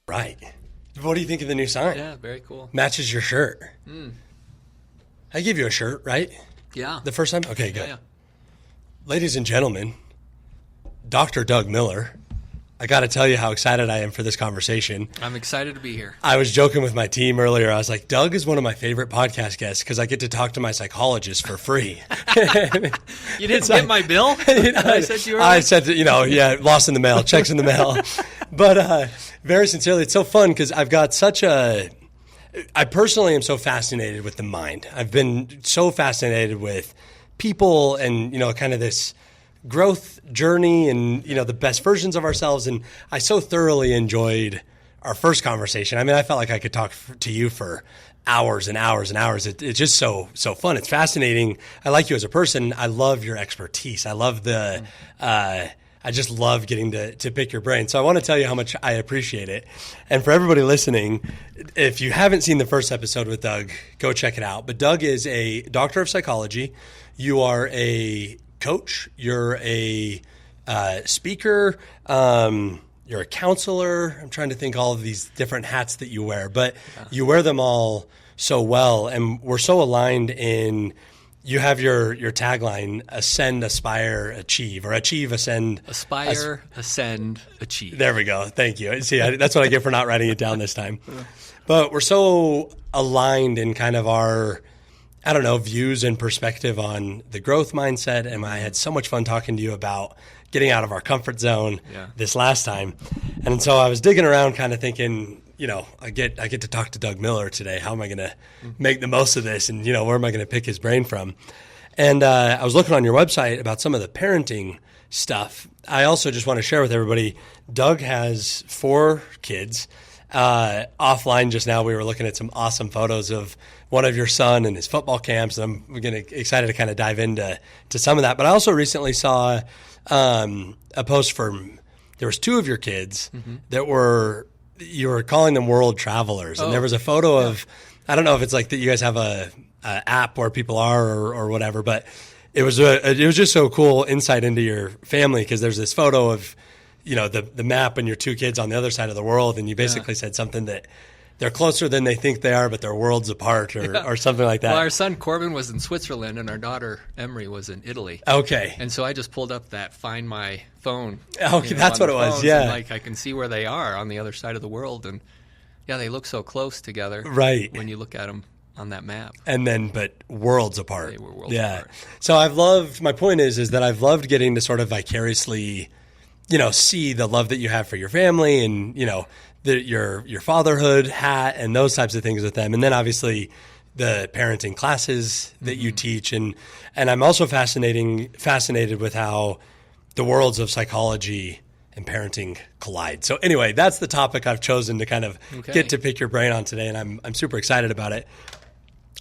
Right. What do you think of the new sign? Yeah, very cool. Matches your shirt. I gave you a shirt, right? Yeah. The first time? Okay, good. Yeah. Ladies and gentlemen, Dr. Doug Miller. I got to tell you how excited I am for this conversation. I'm excited to be here. I was joking with my team earlier. I was like, Doug is one of my favorite podcast guests because I get to talk to my psychologist for free. You didn't get my bill? I said you were. I said, lost in the mail, checks in the mail. But very sincerely, it's so fun because I've got I personally am so fascinated with the mind. I've been so fascinated with people and, kind of this growth journey and, the best versions of ourselves. And I so thoroughly enjoyed our first conversation. I mean, I felt like I could talk to you for hours and hours and hours. It's just so fun. It's fascinating. I like you as a person. I love your expertise. I love I just love getting to pick your brain. So I want to tell you how much I appreciate it. And for everybody listening, if you haven't seen the first episode with Doug, go check it out. But Doug is a doctor of psychology. You are a coach. You're a speaker. You're a counselor. I'm trying to think all of these different hats that you wear, but you wear them all so well. And we're so aligned in, you have your tagline, ascend, aspire, achieve, or achieve, ascend. Aspire, ascend, achieve. There we go. Thank you. See, that's what I get for not writing it down this time. But we're so aligned in kind of our, views and perspective on the growth mindset. And I had so much fun talking to you about getting out of our comfort zone this last time. And so I was digging around kind of thinking, I get to talk to Doug Miller today. How am I going to make the most of this? And, where am I going to pick his brain from? And I was looking on your website about some of the parenting stuff. I also just want to share with everybody, Doug has 4 kids. Offline just now, we were looking at some awesome photos of one of your son and his football camps. And I'm excited to kind of dive into some of that. But I also recently saw a post from, there was 2 of your kids that you were calling them world travelers. And there was a photo of, I don't know if it's like that you guys have a app where people are or whatever, but it was just so cool insight into your family because there's this photo of, the map and your 2 kids on the other side of the world. And you basically said something that they're closer than they think they are, but they're worlds apart or something like that. Well, our son Corbin was in Switzerland and our daughter Emery was in Italy. Okay. And so I just pulled up that Find My Phone. Okay, that's what it was, yeah. And I can see where they are on the other side of the world. And they look so close together. Right. When you look at them on that map. And then, but worlds apart. They were worlds apart. So my point is that I've loved getting to sort of vicariously, see the love that you have for your family and, your fatherhood hat and those types of things with them. And then obviously the parenting classes that you teach. And I'm also fascinated with how the worlds of psychology and parenting collide. So anyway, that's the topic I've chosen to kind of get to pick your brain on today. And I'm super excited about it.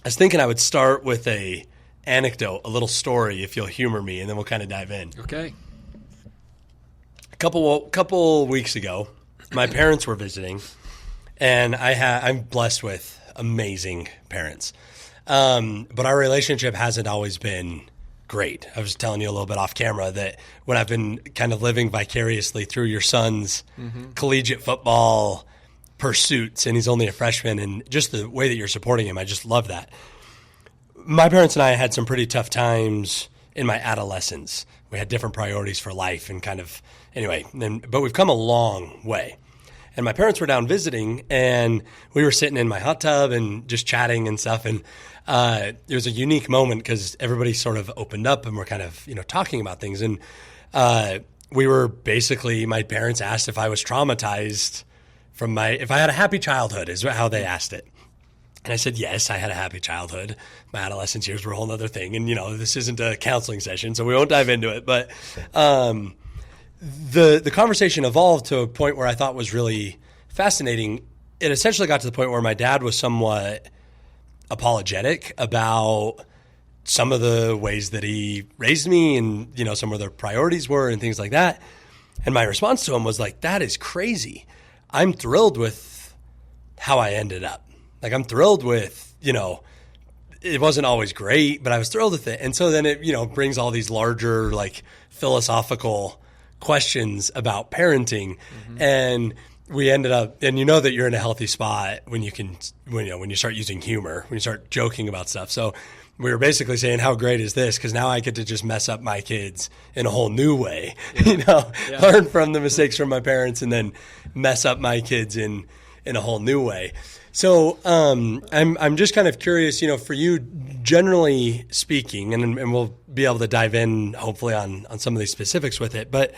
I was thinking I would start with a anecdote, a little story, if you'll humor me, and then we'll kind of dive in. Okay. A couple weeks ago, my parents were visiting, and I'm blessed with amazing parents. But our relationship hasn't always been great. I was telling you a little bit off camera that when I've been kind of living vicariously through your son's collegiate football pursuits, and he's only a freshman, and just the way that you're supporting him, I just love that. My parents and I had some pretty tough times in my adolescence. We had different priorities for life and kind of, but we've come a long way. And my parents were down visiting, and we were sitting in my hot tub and just chatting and stuff. And it was a unique moment because everybody sort of opened up and we're kind of, talking about things. And we were my parents asked if I was traumatized if I had a happy childhood, is how they asked it. And I said, yes, I had a happy childhood. My adolescence years were a whole other thing. And, this isn't a counseling session, so we won't dive into it. But the conversation evolved to a point where I thought was really fascinating. It essentially got to the point where my dad was somewhat apologetic about some of the ways that he raised me and, some of the priorities were and things like that. And my response to him was like, that is crazy. I'm thrilled with how I ended up. Like, I'm thrilled with, it wasn't always great, but I was thrilled with it. And so then it, brings all these larger, like, philosophical questions about parenting. And we ended up, and you know that you're in a healthy spot when you start using humor, when you start joking about stuff. So we were basically saying, how great is this? Because now I get to just mess up my kids in a whole new way, learn from the mistakes from my parents and then mess up my kids in a whole new way. So I'm just kind of curious, for you, generally speaking, and we'll be able to dive in hopefully on some of these specifics with it, but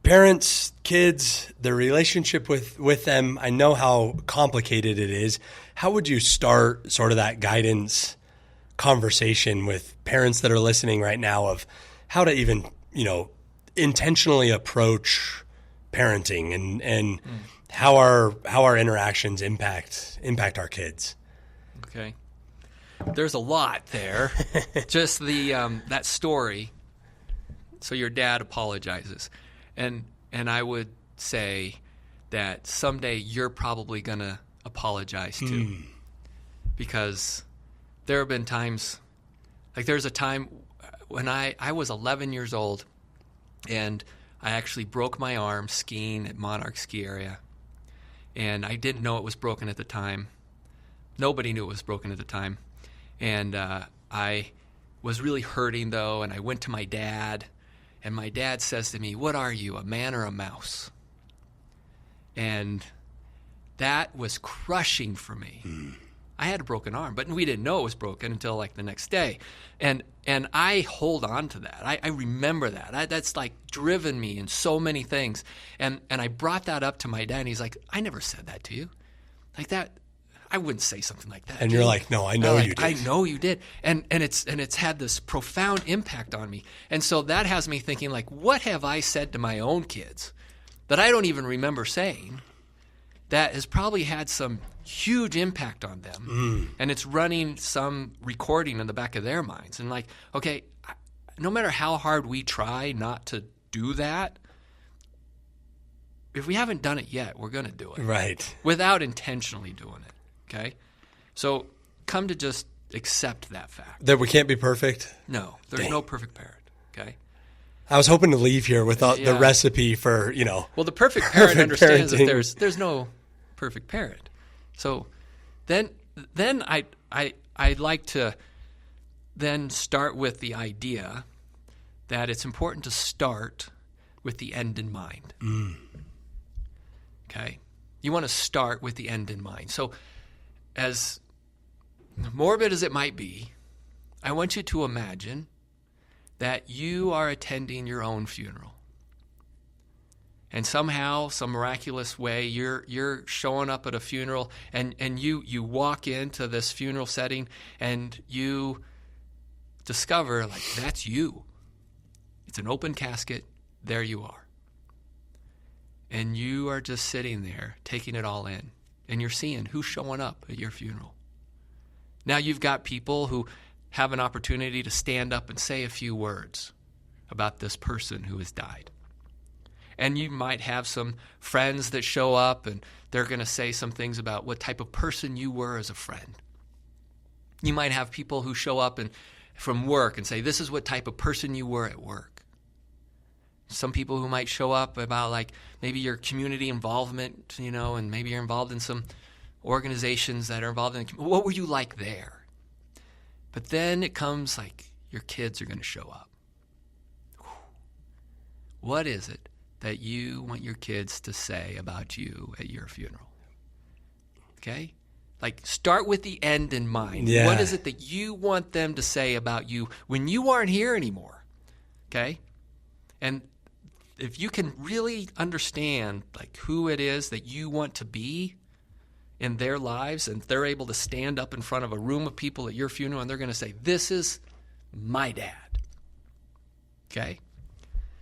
parents, kids, the relationship with them, I know how complicated it is. How would you start sort of that guidance conversation with parents that are listening right now of how to even, intentionally approach parenting and how our interactions impact our kids? Okay. There's a lot there. Just that story. So your dad apologizes. And I would say that someday you're probably going to apologize too. Because there have been times, like there's a time when I was 11 years old and I actually broke my arm skiing at Monarch Ski Area. And I didn't know it was broken at the time. Nobody knew it was broken at the time. And I was really hurting though, and I went to my dad. And my dad says to me, "What are you, a man or a mouse?" And that was crushing for me. I had a broken arm, but we didn't know it was broken until like the next day. And I hold on to that. I remember that. That's like driven me in so many things. And I brought that up to my dad, and he's like, "I never said that to you. Like that, I wouldn't say something like that." And you're like, "No, I know you did. I know you did." And it's had this profound impact on me. And so that has me thinking, like, what have I said to my own kids that I don't even remember saying that has probably had some huge impact on them? And it's running some recording in the back of their minds. And like, okay, no matter how hard we try not to do that, if we haven't done it yet, we're going to do it. Right. Without intentionally doing it. Okay? So come to just accept that fact. That we can't be perfect? No. There's no perfect parent. Okay? I was hoping to leave here without the recipe for, Well, the perfect parent understands parenting. that there's no perfect parent. So then I'd like to then start with the idea that it's important to start with the end in mind. Okay? You want to start with the end in mind. So as morbid as it might be, I want you to imagine that you are attending your own funeral. And somehow, some miraculous way, you're showing up at a funeral and you walk into this funeral setting and you discover, like, that's you. It's an open casket. There you are. And you are just sitting there, taking it all in. And you're seeing who's showing up at your funeral. Now you've got people who have an opportunity to stand up and say a few words about this person who has died. And you might have some friends that show up and they're going to say some things about what type of person you were as a friend. You might have people who show up from work and say, this is what type of person you were at work. Some people who might show up about like maybe your community involvement, and maybe you're involved in some organizations that are involved in what were you like there? But then it comes like your kids are going to show up. What is it that you want your kids to say about you at your funeral? Okay? Like, start with the end in mind. Yeah. What is it that you want them to say about you when you aren't here anymore? Okay? And if you can really understand like who it is that you want to be in their lives, and they're able to stand up in front of a room of people at your funeral and they're going to say, this is my dad. Okay?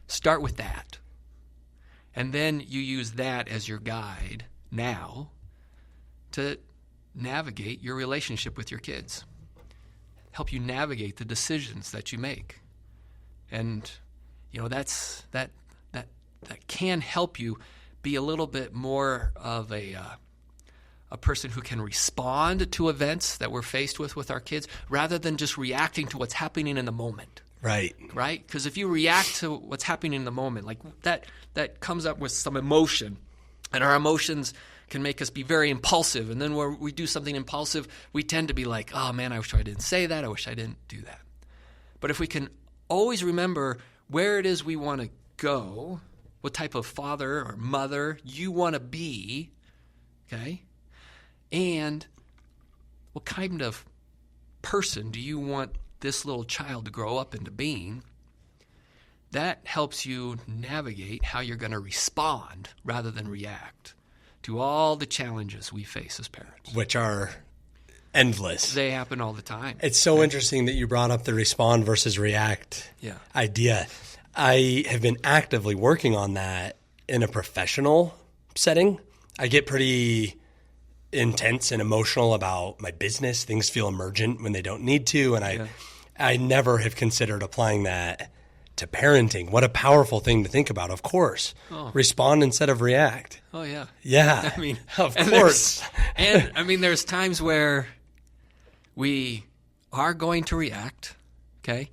Start with that. And then you use that as your guide now to navigate your relationship with your kids. Help you navigate the decisions that you make. And that can help you be a little bit more of a person who can respond to events that we're faced with our kids rather than just reacting to what's happening in the moment. Right. Right? Because if you react to what's happening in the moment, like that comes up with some emotion, And our emotions can make us be very impulsive. And then when we do something impulsive, we tend to be like, oh man, I wish I didn't say that. I wish I didn't do that. But if we can always remember where it is we want to go, what type of father or mother you want to be, okay? And what kind of person do you want this little child to grow up into being? That helps you navigate how you're going to respond rather than react to all the challenges we face as parents. Which are endless. They happen all the time. It's so interesting that you brought up the respond versus react idea. I have been actively working on that in a professional setting. I get pretty intense and emotional about my business. Things feel emergent when they don't need to. And I never have considered applying that to parenting. What a powerful thing to think about, of course. Respond instead of react. Oh, yeah. Yeah. I mean, of course. And I mean, there's times where we are going to react, okay?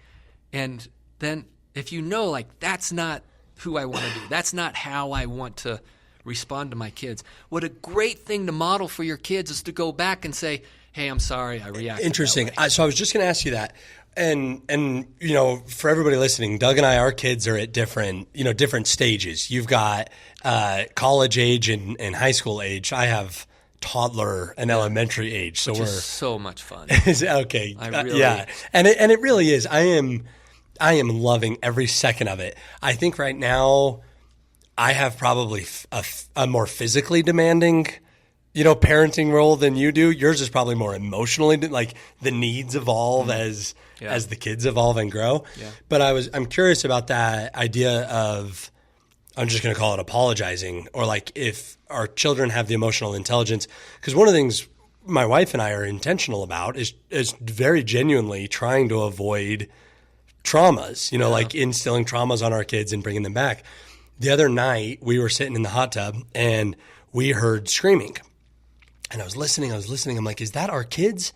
And then if you know, like, that's not who I want to be, that's not how I want to respond to my kids, what a great thing to model for your kids is to go back and say, hey, I'm sorry, I reacted Interesting. that way. So I was just going to ask you that. And you know, for everybody listening, Doug and I, our kids are at different stages. You've got college age and high school age. I have toddler and elementary age. So Which we're is so much fun. Okay. Really, yeah. And it really is. I am loving every second of it. I think right now I have probably a more physically demanding parenting role than you do. Yours is probably more emotionally, like the needs evolve as the kids evolve and grow. Yeah. But I'm curious about that idea of, I'm just going to call it apologizing, or like if our children have the emotional intelligence, because one of the things my wife and I are intentional about is very genuinely trying to avoid traumas, like instilling traumas on our kids and bringing them back. The other night we were sitting in the hot tub and we heard screaming. And I was listening. I'm like, is that our kids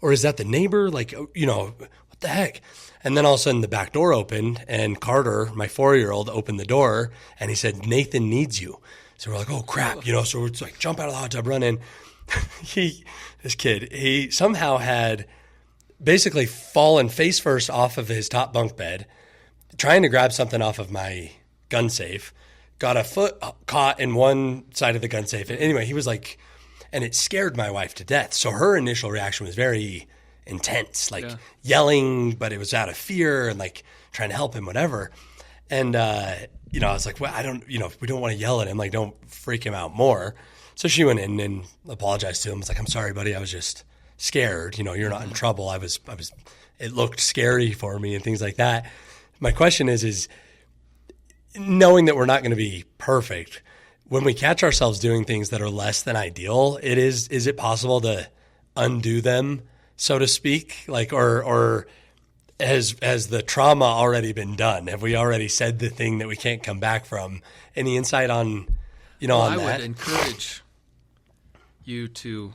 or is that the neighbor? Like, what the heck? And then all of a sudden the back door opened and Carter, my 4-year-old, opened the door and he said, Nathan needs you. So we're like, oh crap, so we're like, jump out of the hot tub, run in. This kid, he somehow had basically fallen face first off of his top bunk bed, trying to grab something off of my gun safe, got a foot caught in one side of the gun safe. And anyway, he was like, and it scared my wife to death. So her initial reaction was very intense, like yelling, but it was out of fear and like trying to help him, whatever. And, I was like, well, we don't want to yell at him. Like, don't freak him out more. So she went in and apologized to him. I was like, I'm sorry, buddy. I was just scared. You're not in trouble. It looked scary for me and things like that. My question is knowing that we're not going to be perfect, when we catch ourselves doing things that are less than ideal, is it possible to undo them, so to speak? Like, or has the trauma already been done? Have we already said the thing that we can't come back from? Any insight on, on that? I would encourage you to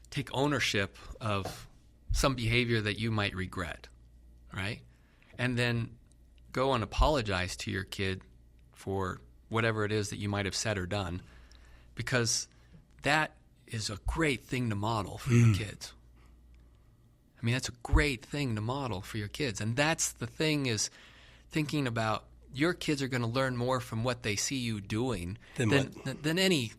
take ownership of some behavior that you might regret, right? And then go and apologize to your kid for whatever it is that you might have said or done, because that is a great thing to model for your kids. I mean, that's a great thing to model for your kids. And that's the thing, is thinking about your kids are going to learn more from what they see you doing than any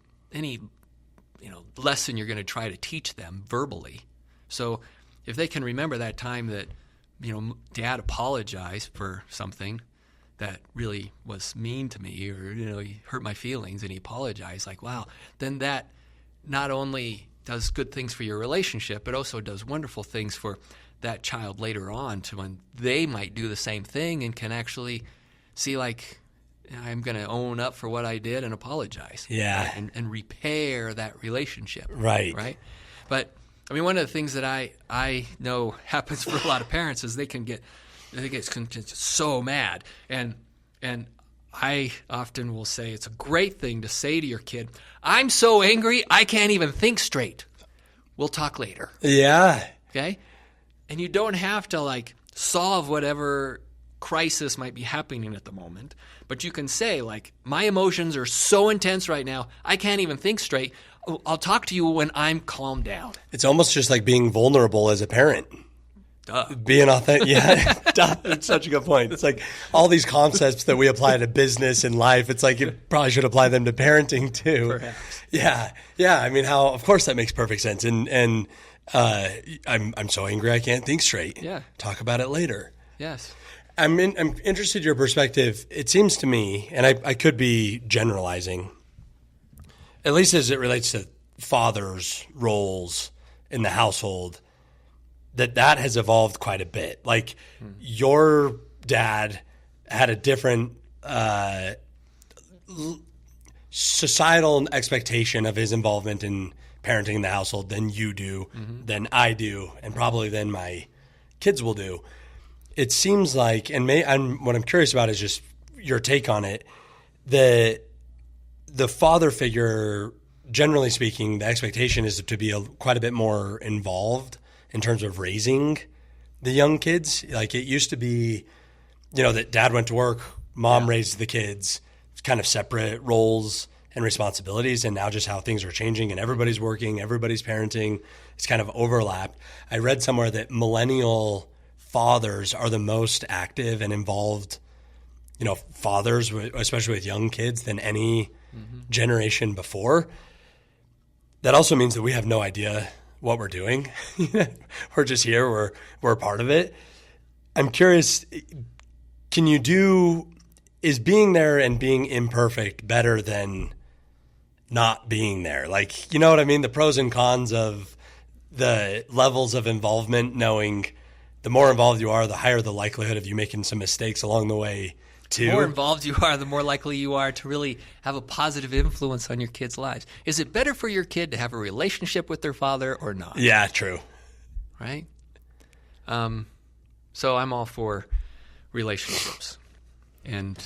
lesson you're going to try to teach them verbally. So if they can remember that time that, Dad apologized for something that really was mean to me, or, he hurt my feelings and he apologized, like, wow, then that not only does good things for your relationship, it also does wonderful things for that child later on, to when they might do the same thing and can actually see, like, I'm going to own up for what I did and apologize. Yeah. Right? And repair that relationship. Right. Right. But I mean, one of the things that I know happens for a lot of parents is they get so mad. And I often will say it's a great thing to say to your kid, I'm so angry, I can't even think straight. We'll talk later. Yeah. Okay? And you don't have to, like, solve whatever crisis might be happening at the moment, but you can say, like, my emotions are so intense right now, I can't even think straight. I'll talk to you when I'm calmed down. It's almost just like being vulnerable as a parent. Duh. Being authentic. Yeah, it's such a good point. It's like all these concepts that we apply to business and life. It's like you probably should apply them to parenting too. Perhaps. Yeah. I mean, of course that makes perfect sense. And I'm so angry I can't think straight. Yeah. Talk about it later. Yes. I'm interested in your perspective. It seems to me, and I could be generalizing, at least as it relates to fathers' roles in the household, that has evolved quite a bit. Like your dad had a different societal expectation of his involvement in parenting in the household than you do, than I do, and probably than my kids will do. It seems like, and what I'm curious about is just your take on it, the father figure, generally speaking, the expectation is to be quite a bit more involved in terms of raising the young kids. Like it used to be, that dad went to work, mom raised the kids, kind of separate roles and responsibilities. And now just how things are changing and everybody's working, everybody's parenting, it's kind of overlapped. I read somewhere that millennial fathers are the most active and involved, fathers, especially with young kids, than any generation before. That also means that we have no idea what we're doing. We're just here. We're a part of it. I'm curious, is being there and being imperfect better than not being there? Like, you know what I mean? The pros and cons of the levels of involvement, knowing the more involved you are, the higher the likelihood of you making some mistakes along the way too. The more involved you are, the more likely you are to really have a positive influence on your kids' lives. Is it better for your kid to have a relationship with their father or not? Yeah, true. Right? So I'm all for relationships. And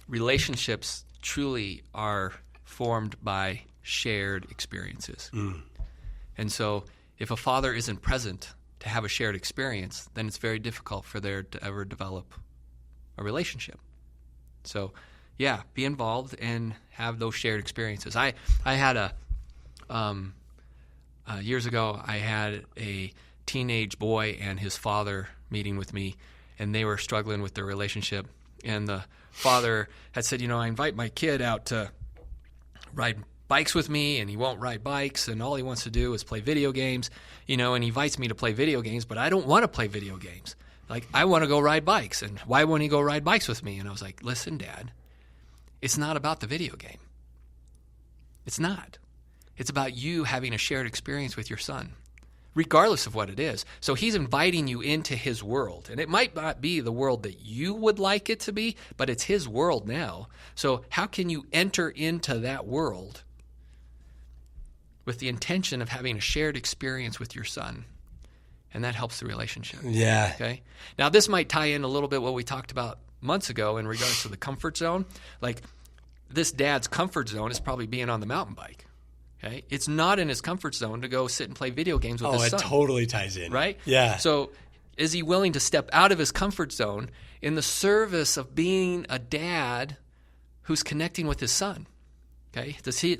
relationships truly are formed by shared experiences. And so if a father isn't present to have a shared experience, then it's very difficult for there to ever develop a relationship. So, yeah, be involved and have those shared experiences. I had years ago, I had a teenage boy and his father meeting with me, and they were struggling with their relationship. And the father had said, I invite my kid out to ride bikes with me, and he won't ride bikes, and all he wants to do is play video games, and he invites me to play video games, but I don't want to play video games. Like, I want to go ride bikes, and why won't he go ride bikes with me? And I was like, listen, Dad, it's not about the video game. It's not. It's about you having a shared experience with your son, regardless of what it is. So he's inviting you into his world, and it might not be the world that you would like it to be, but it's his world now. So how can you enter into that world with the intention of having a shared experience with your son? And that helps the relationship. Yeah. Okay. Now, this might tie in a little bit what we talked about months ago in regards to the comfort zone. Like, this dad's comfort zone is probably being on the mountain bike. Okay. It's not in his comfort zone to go sit and play video games with his son. Oh, it totally ties in. Right? Yeah. So is he willing to step out of his comfort zone in the service of being a dad who's connecting with his son? Okay. Does he,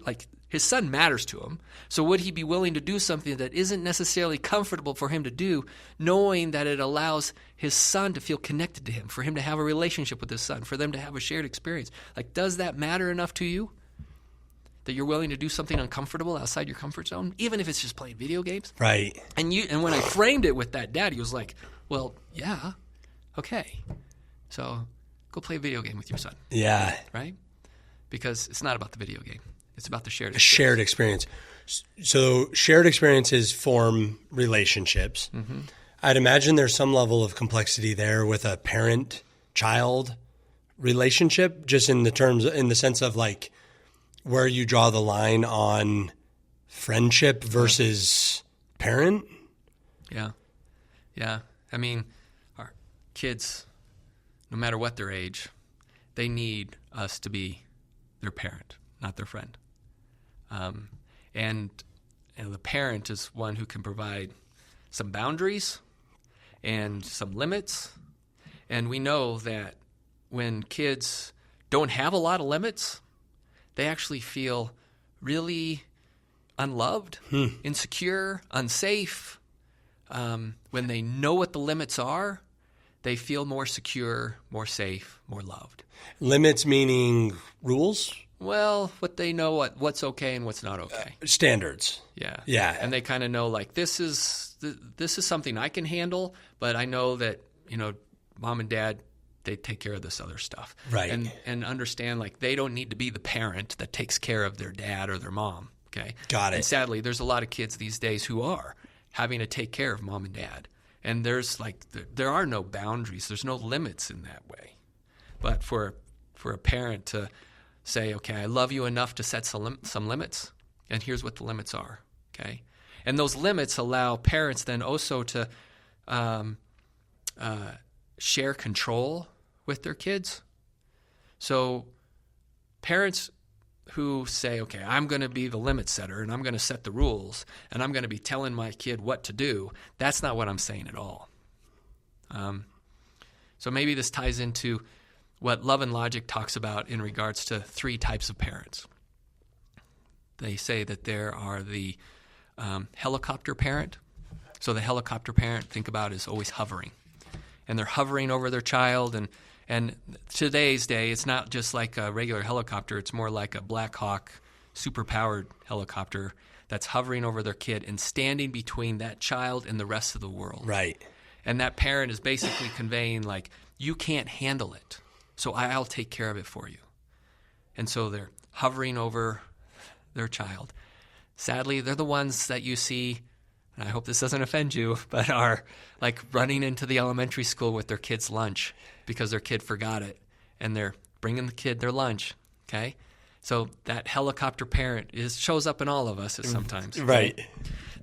his son matters to him. So would he be willing to do something that isn't necessarily comfortable for him to do, knowing that it allows his son to feel connected to him, for him to have a relationship with his son, for them to have a shared experience? Like, does that matter enough to you that you're willing to do something uncomfortable outside your comfort zone, even if it's just playing video games? Right. And when I framed it with that dad, he was like, well, yeah, okay. So go play a video game with your son. Yeah. Right? Because it's not about the video game. It's about the shared experience. Shared experience. So shared experiences form relationships. Mm-hmm. I'd imagine there's some level of complexity there with a parent-child relationship, just in the sense of like where you draw the line on friendship versus parent. Yeah. Yeah. I mean, our kids, no matter what their age, they need us to be their parent, not their friend. And the parent is one who can provide some boundaries and some limits And we know that when kids don't have a lot of limits, they actually feel really unloved, insecure, unsafe. When they know what the limits are, they feel more secure, more safe, more loved. Limits meaning rules? Well, what they know what's okay and what's not okay. Standards. Yeah. And they kind of know, like, this is something I can handle, but I know that, mom and dad, they take care of this other stuff. Right. And understand, like, they don't need to be the parent that takes care of their dad or their mom. Okay. Got it. And sadly, there's a lot of kids these days who are having to take care of mom and dad. And there are no boundaries. There's no limits in that way. But for a parent to say, okay, I love you enough to set some limits, and here's what the limits are, okay? And those limits allow parents then also to share control with their kids. So parents who say, okay, I'm going to be the limit setter, and I'm going to set the rules, and I'm going to be telling my kid what to do, that's not what I'm saying at all. So maybe this ties into what Love and Logic talks about in regards to 3 types of parents. They say that there are the helicopter parent. So the helicopter parent, think about, is always hovering. And they're hovering over their child. And today's day, it's not just like a regular helicopter. It's more like a Black Hawk super-powered helicopter that's hovering over their kid and standing between that child and the rest of the world. Right. And that parent is basically conveying, like, you can't handle it, so I'll take care of it for you. And so they're hovering over their child. Sadly, they're the ones that you see, and I hope this doesn't offend you, but are like running into the elementary school with their kid's lunch because their kid forgot it, and they're bringing the kid their lunch, okay? So that helicopter parent shows up in all of us sometimes. Right.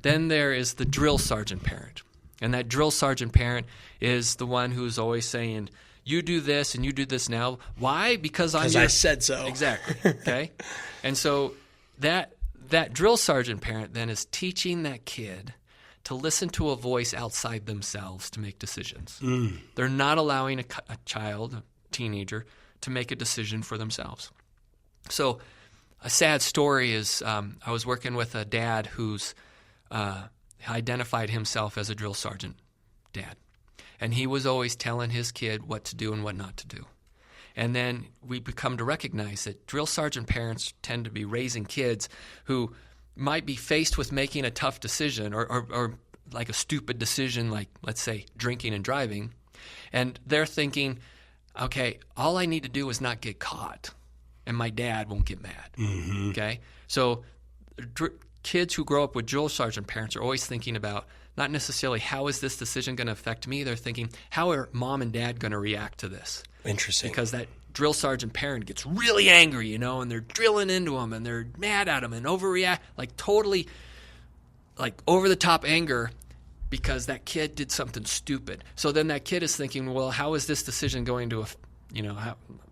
Then there is the drill sergeant parent. And that drill sergeant parent is the one who's always saying, you do this and you do this now. Why? Because I said so. Exactly. Okay. And so that drill sergeant parent then is teaching that kid to listen to a voice outside themselves to make decisions. They're not allowing a child, a teenager, to make a decision for themselves. So a sad story is I was working with a dad who's identified himself as a drill sergeant dad. And he was always telling his kid what to do and what not to do. And then we become to recognize that drill sergeant parents tend to be raising kids who might be faced with making a tough decision or like a stupid decision, like, let's say, drinking and driving. And they're thinking, okay, all I need to do is not get caught, and my dad won't get mad. Mm-hmm. Okay? So kids who grow up with drill sergeant parents are always thinking about not necessarily how is this decision going to affect me. They're thinking, how are mom and dad going to react to this? Interesting. Because that drill sergeant parent gets really angry, and they're drilling into them, and they're mad at them and overreact, like totally like over-the-top anger because that kid did something stupid. So then that kid is thinking, well, how is this decision going to,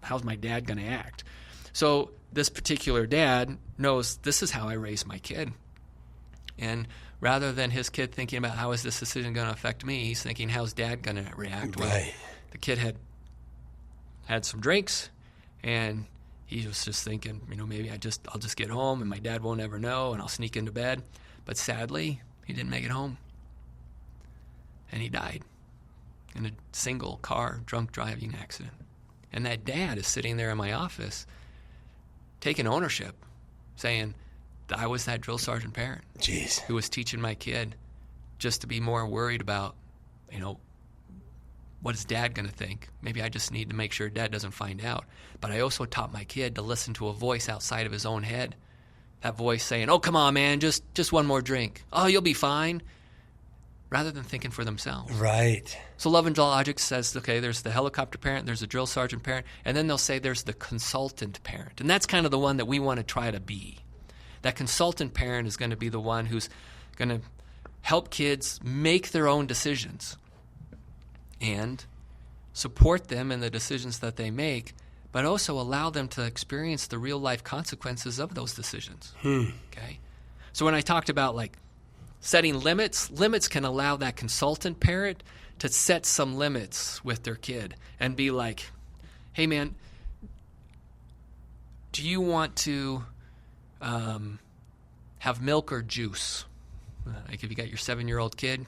how's my dad going to act? So this particular dad knows this is how I raise my kid. And rather than his kid thinking about how is this decision going to affect me, he's thinking, how's dad going to react? Well, right. The kid had some drinks, and he was just thinking, maybe I'll just get home and my dad won't ever know, and I'll sneak into bed. But sadly, he didn't make it home. And he died in a single car drunk driving accident. And that dad is sitting there in my office taking ownership, saying, I was that drill sergeant parent. Jeez. Who was teaching my kid just to be more worried about, what is dad going to think? Maybe I just need to make sure dad doesn't find out. But I also taught my kid to listen to a voice outside of his own head. That voice saying, oh, come on, man, just one more drink. Oh, you'll be fine. Rather than thinking for themselves. Right. So Love and Logic says, okay, there's the helicopter parent, there's the drill sergeant parent, and then they'll say there's the consultant parent. And that's kind of the one that we want to try to be. That consultant parent is going to be the one who's going to help kids make their own decisions and support them in the decisions that they make, but also allow them to experience the real-life consequences of those decisions. Okay? So when I talked about, like, setting limits can allow that consultant parent to set some limits with their kid and be like, hey, man, do you want to have milk or juice? Like if you got your 7-year-old kid,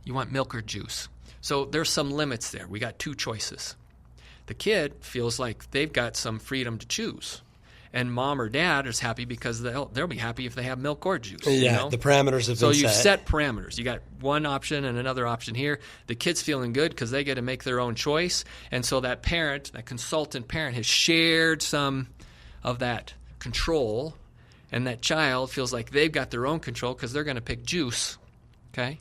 you want milk or juice. So there's some limits there. We got 2 choices. The kid feels like they've got some freedom to choose. And mom or dad is happy because they'll be happy if they have milk or juice. Yeah, you know? the parameters have been set. So you've set parameters. You got one option and another option here. The kid's feeling good because they get to make their own choice. And so that parent, that consultant parent, has shared some of that control. And that child feels like they've got their own control because they're going to pick juice. Okay?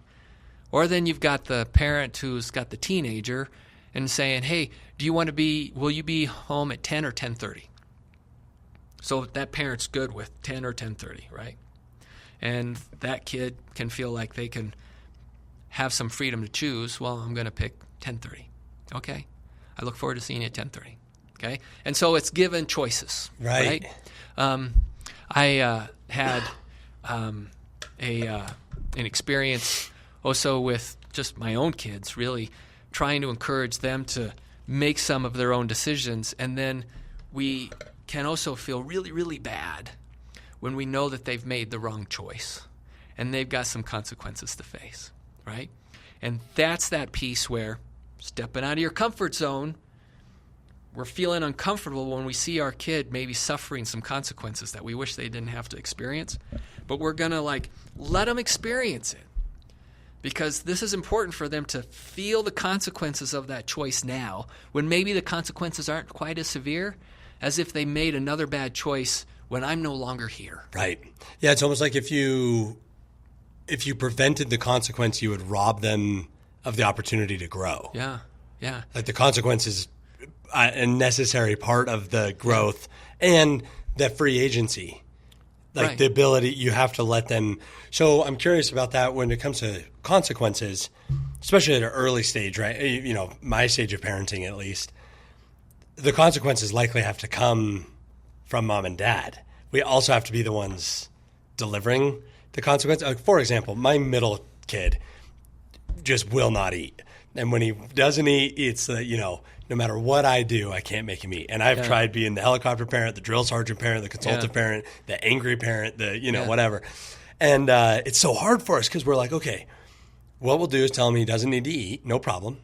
Or then you've got the parent who's got the teenager and saying, hey, will you be home at 10 or 10:30? So that parent's good with 10 or 10:30, right? And that kid can feel like they can have some freedom to choose. Well, I'm going to pick 10:30. Okay. I look forward to seeing you at 10:30. Okay. And so it's given choices. Right. I had an experience also with just my own kids, really trying to encourage them to make some of their own decisions. And then we can also feel really, really bad when we know that they've made the wrong choice and they've got some consequences to face, right? And that's that piece where stepping out of your comfort zone, we're feeling uncomfortable when we see our kid maybe suffering some consequences that we wish they didn't have to experience, but we're going to let them experience it because this is important for them to feel the consequences of that choice now when maybe the consequences aren't quite as severe as if they made another bad choice when I'm no longer here. Right. Yeah, it's almost like if you prevented the consequence, you would rob them of the opportunity to grow. Yeah, yeah. Like the consequence is a necessary part of the growth and that free agency. Like right. The ability, you have to let them. So I'm curious about that when it comes to consequences, especially at an early stage, right? You know, my stage of parenting at least. The consequences likely have to come from mom and dad. We also have to be the ones delivering the consequence. For example, my middle kid just will not eat. And when he doesn't eat, it's no matter what I do, I can't make him eat. And I've tried being the helicopter parent, the drill sergeant parent, the consultative parent, the angry parent, whatever. And it's so hard for us because we're like, okay, what we'll do is tell him he doesn't need to eat, no problem.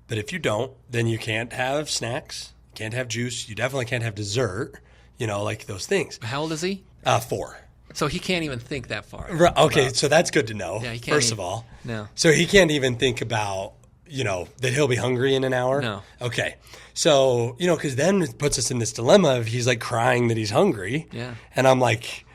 But if you don't, then you can't have snacks. Can't have juice. You definitely can't have dessert, like those things. How old is he? 4. So he can't even think that far. Right, okay, so that's good to know, he can't first of all. No. So he can't even think about, that he'll be hungry in an hour? No. Okay. So, because then it puts us in this dilemma of he's like crying that he's hungry. Yeah. And I'm like,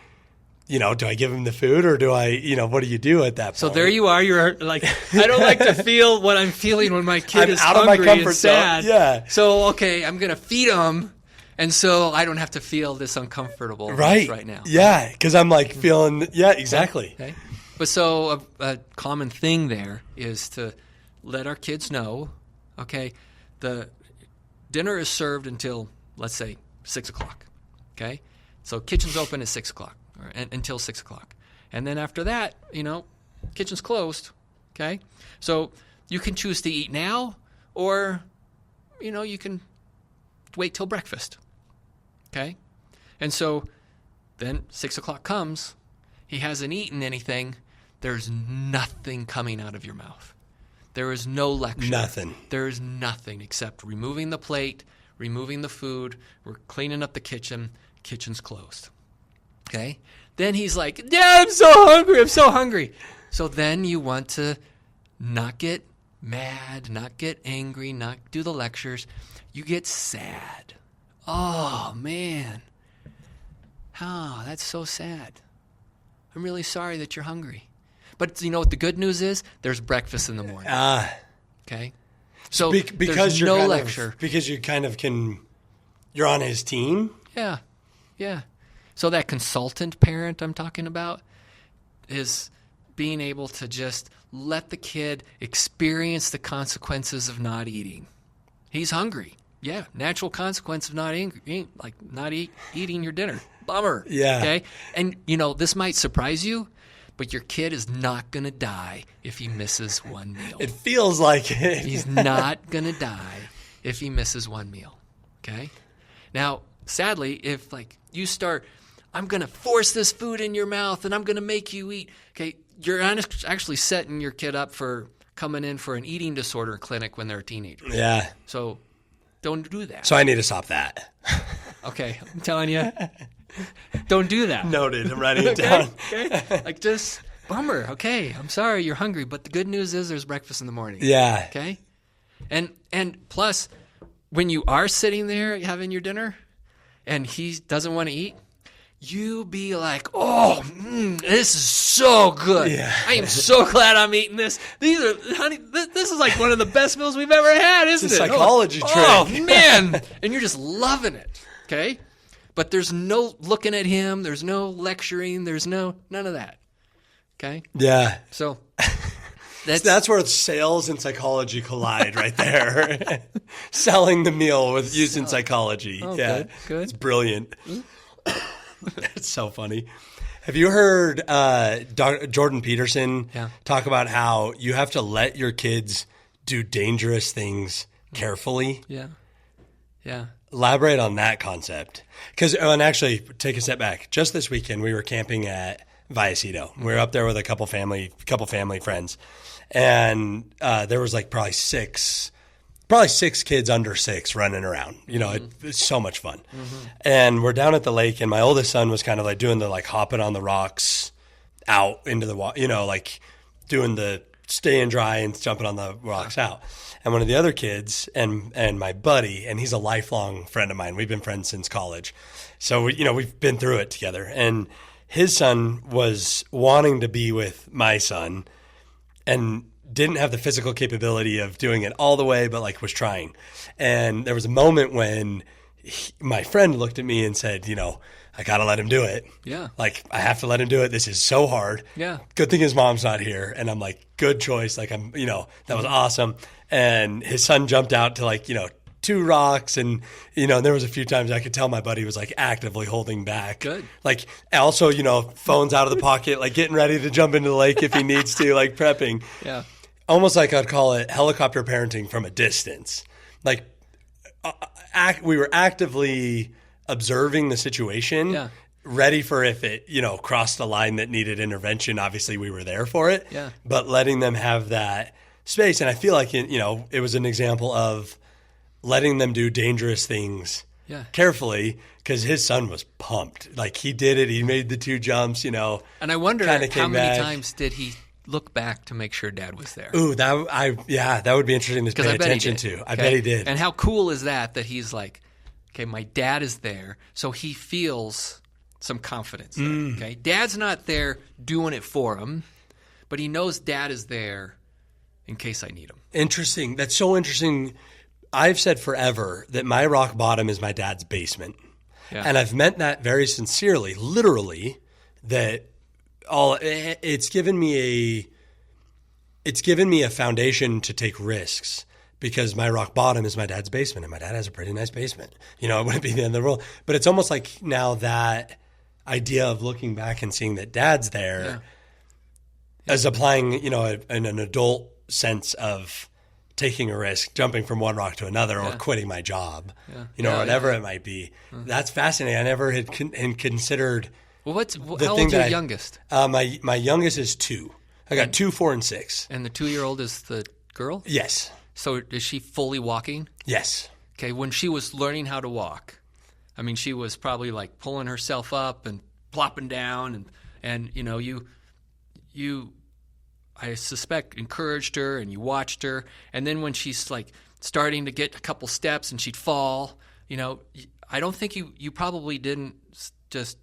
do I give him the food or do I, what do you do at that point? So there you are. You're like, I don't like to feel what I'm feeling when my kid is out hungry of my comfort and sad. zone. Yeah. So, okay, I'm going to feed him. And so I don't have to feel this uncomfortable right now. Yeah. Because I'm like feeling, exactly. Okay. But so a common thing there is to let our kids know, okay, the dinner is served until, let's say, 6 o'clock. Okay. So kitchen's open at 6 o'clock. Until 6 o'clock. And then after that, kitchen's closed. Okay? So you can choose to eat now or, you can wait till breakfast. Okay? And so then 6 o'clock comes. He hasn't eaten anything. There's nothing coming out of your mouth. There is no lecture. Nothing. There is nothing except removing the plate, removing the food. We're cleaning up the kitchen. Kitchen's closed. Okay? Then he's like, Dad, I'm so hungry. I'm so hungry. So then you want to not get mad, not get angry, not do the lectures. You get sad. Oh, man. Oh, that's so sad. I'm really sorry that you're hungry. But you know what the good news is? There's breakfast in the morning. Okay? So because there's you're no lecture. Because you kind of you're on his team? Yeah. Yeah. So that consultant parent I'm talking about is being able to just let the kid experience the consequences of not eating. He's hungry. Yeah, natural consequence of not eating, eating your dinner. Bummer. Yeah. Okay. And this might surprise you, but your kid is not going to die if he misses one meal. It feels like it. He's not going to die if he misses one meal, okay? Now, sadly, if like you start, I'm going to force this food in your mouth and I'm going to make you eat, okay, you're actually setting your kid up for coming in for an eating disorder clinic when they're a teenager. Yeah. So don't do that. So I need to stop that. Okay, I'm telling you, don't do that. Noted. I'm writing it down. Okay. Like just bummer. Okay, I'm sorry you're hungry, but the good news is there's breakfast in the morning. Yeah. Okay. And plus, when you are sitting there having your dinner, and he doesn't want to eat, you be like, "Oh, this is so good! Yeah. I am so glad I'm eating this. Honey, this is like one of the best meals we've ever had, isn't it? It's a psychology trick. Oh man!" And you're just loving it. Okay, but there's no looking at him. There's no lecturing. There's none of that. Okay. Yeah. So that's where sales and psychology collide, right there. Selling the meal with using psychology. Oh, yeah, good. It's brilliant. It's so funny. Have you heard Jordan Peterson talk about how you have to let your kids do dangerous things carefully? Yeah. Yeah. Elaborate on that concept. And actually, take a step back. Just this weekend, we were camping at Vallecito. We were up there with a couple family friends, and there was like probably six kids under 6 running around. You know, it's so much fun. Mm-hmm. And we're down at the lake, and my oldest son was kind of like doing the like hopping on the rocks out into the water, you know, like doing the staying dry and jumping on the rocks out. And one of the other kids and my buddy, and he's a lifelong friend of mine. We've been friends since college. So, we've been through it together. And his son was wanting to be with my son and didn't have the physical capability of doing it all the way, but like was trying. And there was a moment when my friend looked at me and said, I got to let him do it. Yeah. Like, I have to let him do it. This is so hard. Yeah. Good thing his mom's not here. And I'm like, good choice. Like, that was awesome. And his son jumped out to like, 2 rocks. And, there was a few times I could tell my buddy was like actively holding back. Good. Like, also, phone's out of the pocket, like getting ready to jump into the lake if he needs to, like prepping. Yeah. Almost like I'd call it helicopter parenting from a distance. Like, we were actively observing the situation, ready for if it, crossed the line that needed intervention. Obviously, we were there for it, but letting them have that space. And I feel like, it was an example of letting them do dangerous things carefully, because his son was pumped. Like, he did it. He made the 2 jumps, And I wonder how many times did he look back to make sure Dad was there? Ooh, that would be interesting to pay attention to. I bet he did. And how cool is that he's like, okay, my dad is there, so he feels some confidence there, okay? Dad's not there doing it for him, but he knows Dad is there in case I need him. Interesting. That's so interesting. I've said forever that my rock bottom is my dad's basement. Yeah. And I've meant that very sincerely, literally, that it's given me a foundation to take risks, because my rock bottom is my dad's basement, and my dad has a pretty nice basement. It wouldn't be the end of the world. But it's almost like now that idea of looking back and seeing that Dad's there is applying, an adult sense of taking a risk, jumping from one rock to another, or quitting my job, whatever it might be. That's fascinating. I never had considered. Well, how old's your youngest? My youngest is 2. I got 2, 4, and 6. And the 2-year-old is the girl? Yes. So is she fully walking? Yes. Okay, when she was learning how to walk, I mean, she was probably like pulling herself up and plopping down, and you I suspect encouraged her, and you watched her, and then when she's like starting to get a couple steps and she'd fall, I don't think you probably didn't just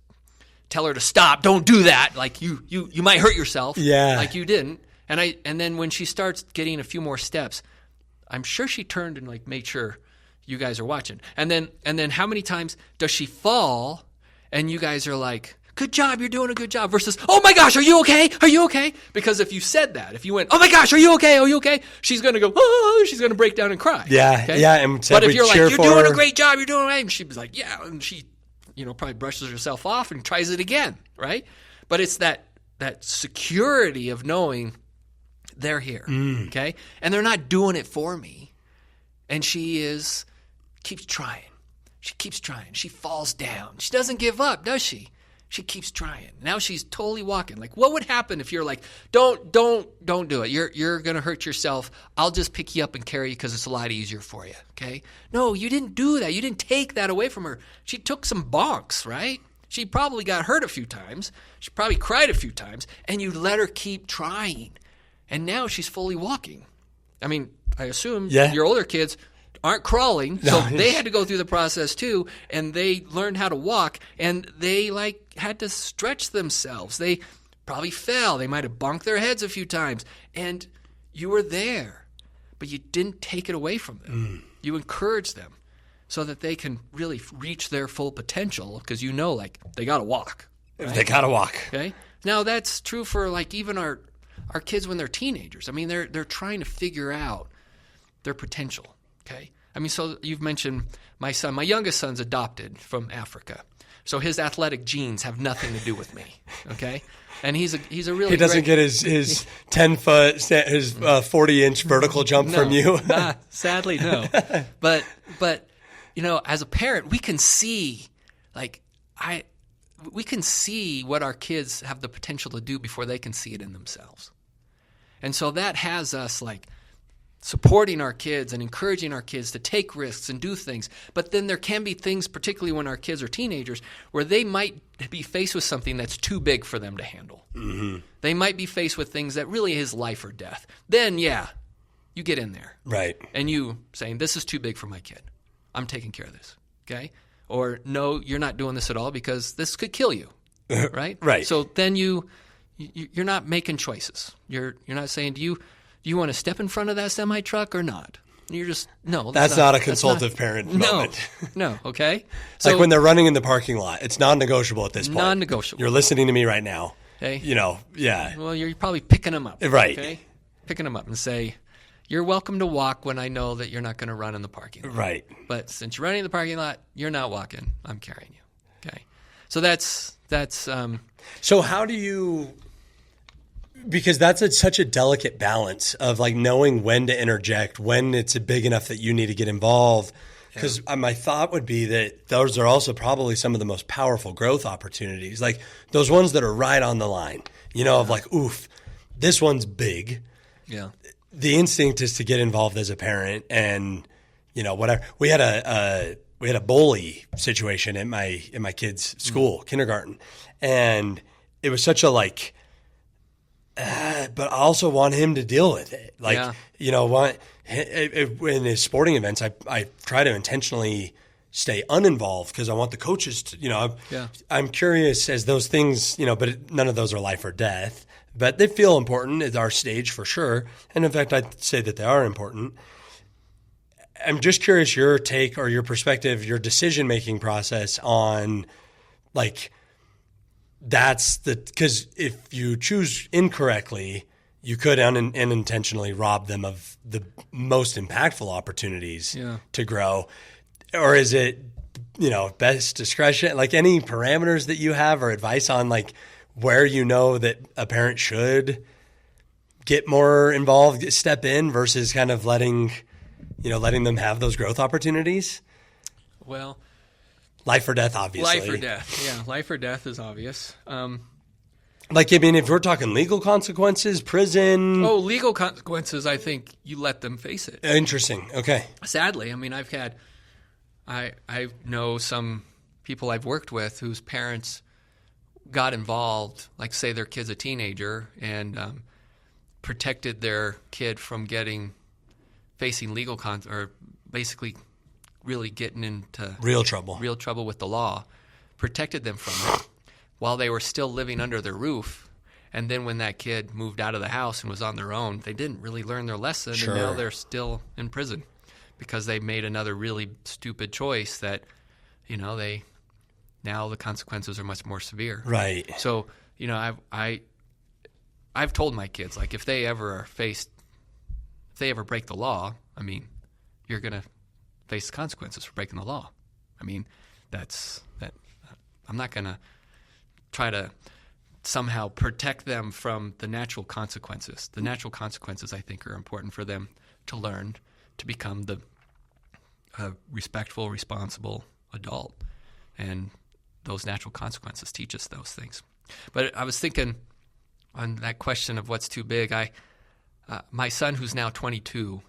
tell her to stop, don't do that, like you might hurt yourself, like you didn't. And then when she starts getting a few more steps, I'm sure she turned and like made sure you guys are watching. And then how many times does she fall and you guys are like, good job, you're doing a good job, versus, oh my gosh, are you okay? Are you okay? Because if you said that, if you went, oh my gosh, are you okay? Are you okay? She's going to go, oh, she's going to break down and cry. Yeah, okay? yeah. And but if you're like, you're doing a great job, you're doing right, and she was like, yeah, and she, probably brushes herself off and tries it again, right? But it's that security of knowing they're here, okay? And they're not doing it for me. And she keeps trying. She keeps trying. She falls down. She doesn't give up, does she? She keeps trying. Now she's totally walking. Like, what would happen if you're like, don't do it. You're going to hurt yourself. I'll just pick you up and carry you because it's a lot easier for you, okay? No, you didn't do that. You didn't take that away from her. She took some bonks, right? She probably got hurt a few times. She probably cried a few times. And you let her keep trying. And now she's fully walking. I mean, I assume your older kids aren't crawling, so they had to go through the process too, and they learned how to walk, and they had to stretch themselves. They probably fell. They might have bumped their heads a few times, and you were there, but you didn't take it away from them. You encouraged them so that they can really reach their full potential, because they got to walk. Right? They got to walk. Okay. Now that's true for even our kids when they're teenagers. I mean, they're trying to figure out their potential. Okay. I mean, so you've mentioned my son. My youngest son's adopted from Africa, so his athletic genes have nothing to do with me. Okay, and he's a really he doesn't get his 10-foot his 40-inch vertical jump from you. Sadly, no. But as a parent, we can see we can see what our kids have the potential to do before they can see it in themselves, and so that has us supporting our kids and encouraging our kids to take risks and do things. But then there can be things, particularly when our kids are teenagers, where they might be faced with something that's too big for them to handle. Mm-hmm. They might be faced with things that really is life or death. Then, you get in there. Right. And you saying, this is too big for my kid. I'm taking care of this. Okay? Or, no, you're not doing this at all because this could kill you. Right? Right. So then you're not making choices. You're not saying, do you want to step in front of that semi-truck or not? You're just, no. That's not a consultative parent moment. No, okay? So, like when they're running in the parking lot, it's non-negotiable at this point. Non-negotiable. You're listening to me right now. Okay. Well, you're probably picking them up. Right. Okay? Picking them up and say, you're welcome to walk when I know that you're not going to run in the parking lot. Right. But since you're running in the parking lot, you're not walking. I'm carrying you. Okay. So that's. So how do you? Because that's such a delicate balance of knowing when to interject, when it's big enough that you need to get involved. Because my thought would be that those are also probably some of the most powerful growth opportunities, like those ones that are right on the line, of oof, this one's big. Yeah. The instinct is to get involved as a parent and, whatever. We had a bully situation at my kid's school, kindergarten. And it was such a but I also want him to deal with it. In his sporting events, I try to intentionally stay uninvolved because I want the coaches to, I'm curious as those things, but none of those are life or death, but they feel important at our stage for sure. And in fact, I'd say that they are important. I'm just curious your take or your perspective, your decision-making process on because if you choose incorrectly, you could unintentionally rob them of the most impactful opportunities to grow. Or is it, best discretion? Any parameters that you have or advice on where that a parent should get more involved, step in versus kind of letting them have those growth opportunities? Well, life or death, obviously. Life or death. Yeah, life or death is obvious. If we're talking legal consequences, prison. Oh, legal consequences, I think you let them face it. Interesting. Okay. Sadly, I mean, I know some people I've worked with whose parents got involved, say their kid's a teenager, and protected their kid from facing legal or basically really getting into real trouble with the law, protected them from it while they were still living under their roof. And then when that kid moved out of the house and was on their own, they didn't really learn their lesson. Sure. And now they're still in prison because they made another really stupid choice that, now the consequences are much more severe. Right. So, I've told my kids, if they ever break the law, I mean, you're going to face the consequences for breaking the law. I mean, that. I'm not going to try to somehow protect them from the natural consequences. The natural consequences, I think, are important for them to learn to become the respectful, responsible adult. And those natural consequences teach us those things. But I was thinking on that question of what's too big, my son, who's now 22,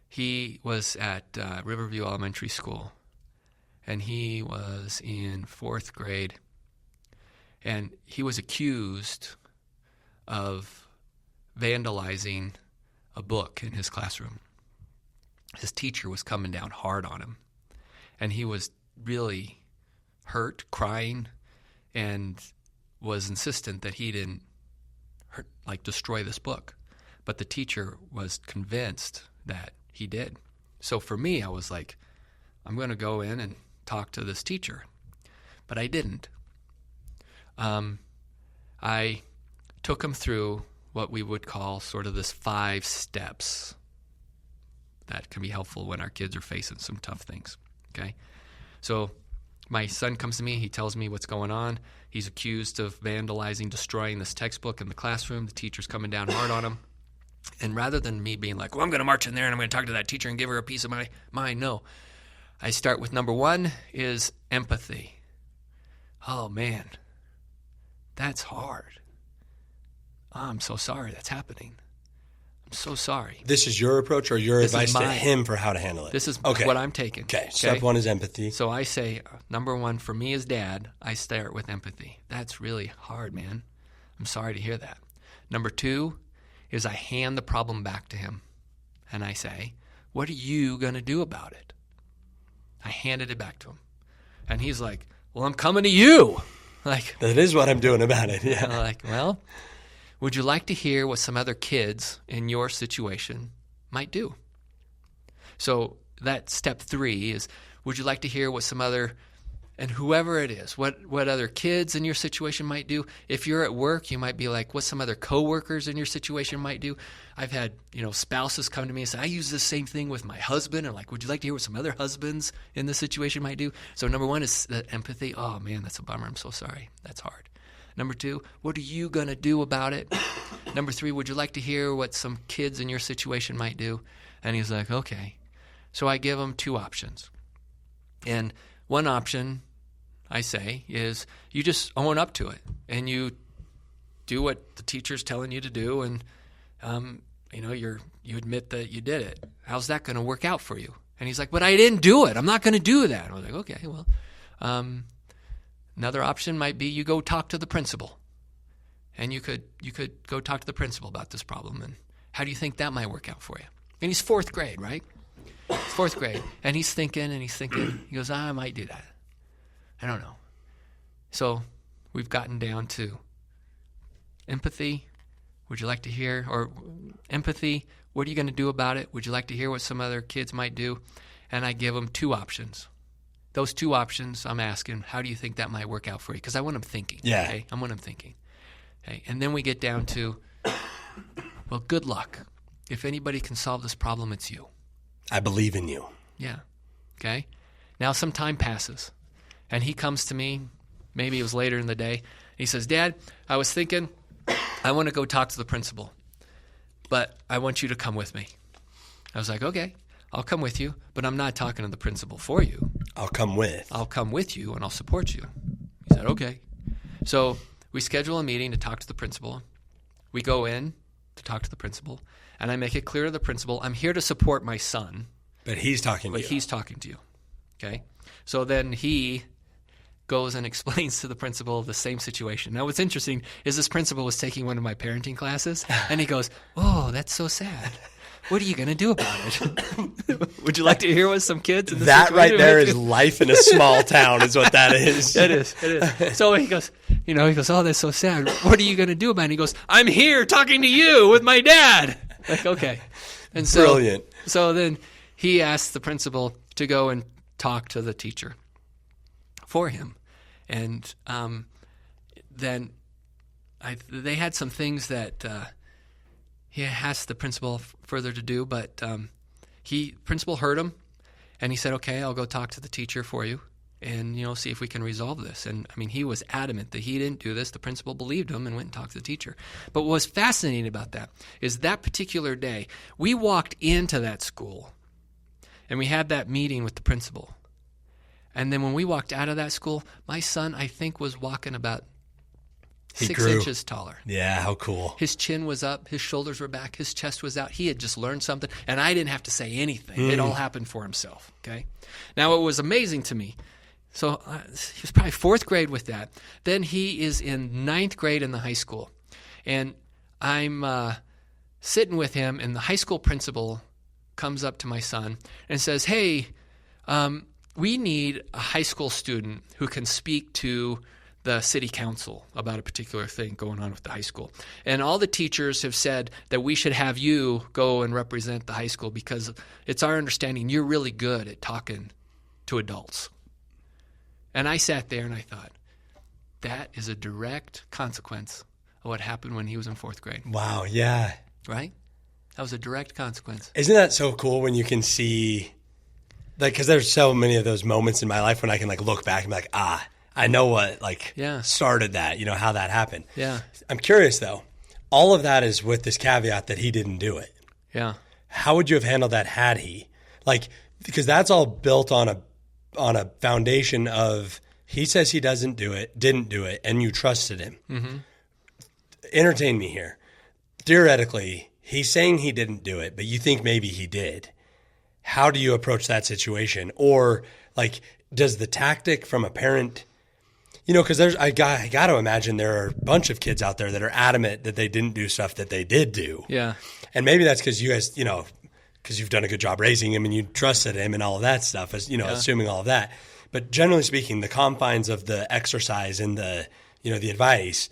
he was at Riverview Elementary School, and he was in 4th grade, and he was accused of vandalizing a book in his classroom. His teacher was coming down hard on him, and he was really hurt, crying, and was insistent that he didn't destroy this book. But the teacher was convinced that he did. So for me, I was like, I'm going to go in and talk to this teacher. But I didn't. I took him through what we would call sort of this 5 steps that can be helpful when our kids are facing some tough things. Okay? So my son comes to me. He tells me what's going on. He's accused of vandalizing, destroying this textbook in the classroom. The teacher's coming down hard on him. And rather than me being like, well, I'm going to march in there and I'm going to talk to that teacher and give her a piece of my mind, no. I start with number 1 is empathy. Oh, man, that's hard. Oh, I'm so sorry that's happening. I'm so sorry. This is your approach or your advice to him for how to handle it? This is what I'm taking. Okay, step 1 is empathy. So I say, number 1, for me as dad, I start with empathy. That's really hard, man. I'm sorry to hear that. Number 2 is I hand the problem back to him. And I say, what are you going to do about it? I handed it back to him. And he's like, well, I'm coming to you. Like, that is what I'm doing about it. Yeah. Like, well, would you like to hear what some other kids in your situation might do? So that step 3 is, would you like to hear what some other, and whoever it is, what other kids in your situation might do? If you're at work, you might be like, what some other coworkers in your situation might do. I've had, spouses come to me and say, I use the same thing with my husband. And like, would you like to hear what some other husbands in this situation might do? So number 1 is empathy. Oh man, that's a bummer. I'm so sorry. That's hard. Number 2, what are you going to do about it? Number 3, would you like to hear what some kids in your situation might do? And he's like, okay. So I give him 2 options. And one option, I say, is you just own up to it and you do what the teacher's telling you to do, and you admit that you did it. How's that going to work out for you? And he's like, but I didn't do it. I'm not going to do that. I was like, okay, well, another option might be you go talk to the principal, and you could go talk to the principal about this problem. And how do you think that might work out for you? And he's 4th grade, right? 4th grade. And he's thinking. He goes, I might do that. I don't know. So we've gotten down to empathy. Would you like to hear? Or empathy, what are you going to do about it? Would you like to hear what some other kids might do? And I give them 2 options. Those 2 options, I'm asking, how do you think that might work out for you? Because I want them thinking. Yeah. Okay? I want them thinking. Okay? And then we get down to, well, good luck. If anybody can solve this problem, it's you. I believe in you. Yeah. Okay? Now some time passes, and he comes to me, maybe it was later in the day. He says, Dad, I was thinking I want to go talk to the principal, but I want you to come with me. I was like, okay, I'll come with you, but I'm not talking to the principal for you. I'll come with you, and I'll support you. He said, okay. So we schedule a meeting to talk to the principal. We go in to talk to the principal, and I make it clear to the principal, I'm here to support my son. But he's talking to you. But he's talking to you. Okay? So then he goes and explains to the principal the same situation. Now what's interesting is this principal was taking one of my parenting classes, and he goes, oh, that's so sad. What are you going to do about it? Would you like to hear what some kids in the That situation right there is life in a small town is what that is. It is. So he goes, oh, that's so sad. What are you going to do about it? And he goes, I'm here talking to you with my dad. Like, okay. And so, brilliant. So then he asked the principal to go and talk to the teacher for him. And then they had some things that he asked the principal further to do, but principal heard him, and he said, okay, I'll go talk to the teacher for you. and, see if we can resolve this. And, he was adamant that he didn't do this. The principal believed him and went and talked to the teacher. But what was fascinating about that is that particular day, we walked into that school, and we had that meeting with the principal. And then when we walked out of that school, my son, I think, was walking about 6 inches taller. Yeah, how cool. His chin was up, his shoulders were back, his chest was out. He had just learned something, and I didn't have to say anything. It all happened for himself, okay? Now, it was amazing to me. So he was probably 4th grade with that. Then he is in 9th grade in the high school. And I'm sitting with him, and the high school principal comes up to my son and says, hey, we need a high school student who can speak to the city council about a particular thing going on with the high school. And all the teachers have said that we should have you go and represent the high school because it's our understanding you're really good at talking to adults. And I sat there and I thought, that is a direct consequence of what happened when he was in 4th grade. Wow, yeah. Right? That was a direct consequence. Isn't that so cool when you can see, because there's so many of those moments in my life when I can look back and be like, I know what started that, how that happened. Yeah. I'm curious though, all of that is with this caveat that he didn't do it. Yeah. How would you have handled that had he? Because that's all built on a foundation of he says he didn't do it, and you trusted him. Mm-hmm. Entertain me here. Theoretically, he's saying he didn't do it, but you think maybe he did. How do you approach that situation? Or does the tactic from a parent, because I got to imagine there are a bunch of kids out there that are adamant that they didn't do stuff that they did do. Yeah. And maybe that's because you guys, because you've done a good job raising him and you trusted him and all of that stuff, assuming all of that. But generally speaking, the confines of the exercise and the advice,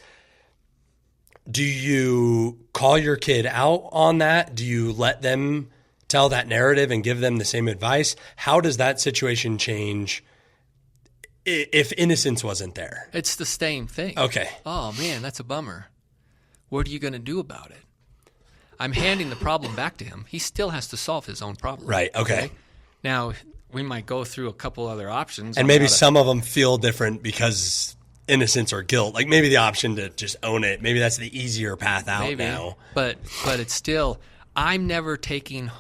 do you call your kid out on that? Do you let them tell that narrative and give them the same advice? How does that situation change if innocence wasn't there? It's the same thing. Okay. Oh, man, that's a bummer. What are you going to do about it? I'm handing the problem back to him. He still has to solve his own problem. Right, okay. Now, we might go through a couple other options. And maybe some of them feel different because innocence or guilt. Maybe the option to just own it. Maybe that's the easier path out now. But it's still, I'm never taking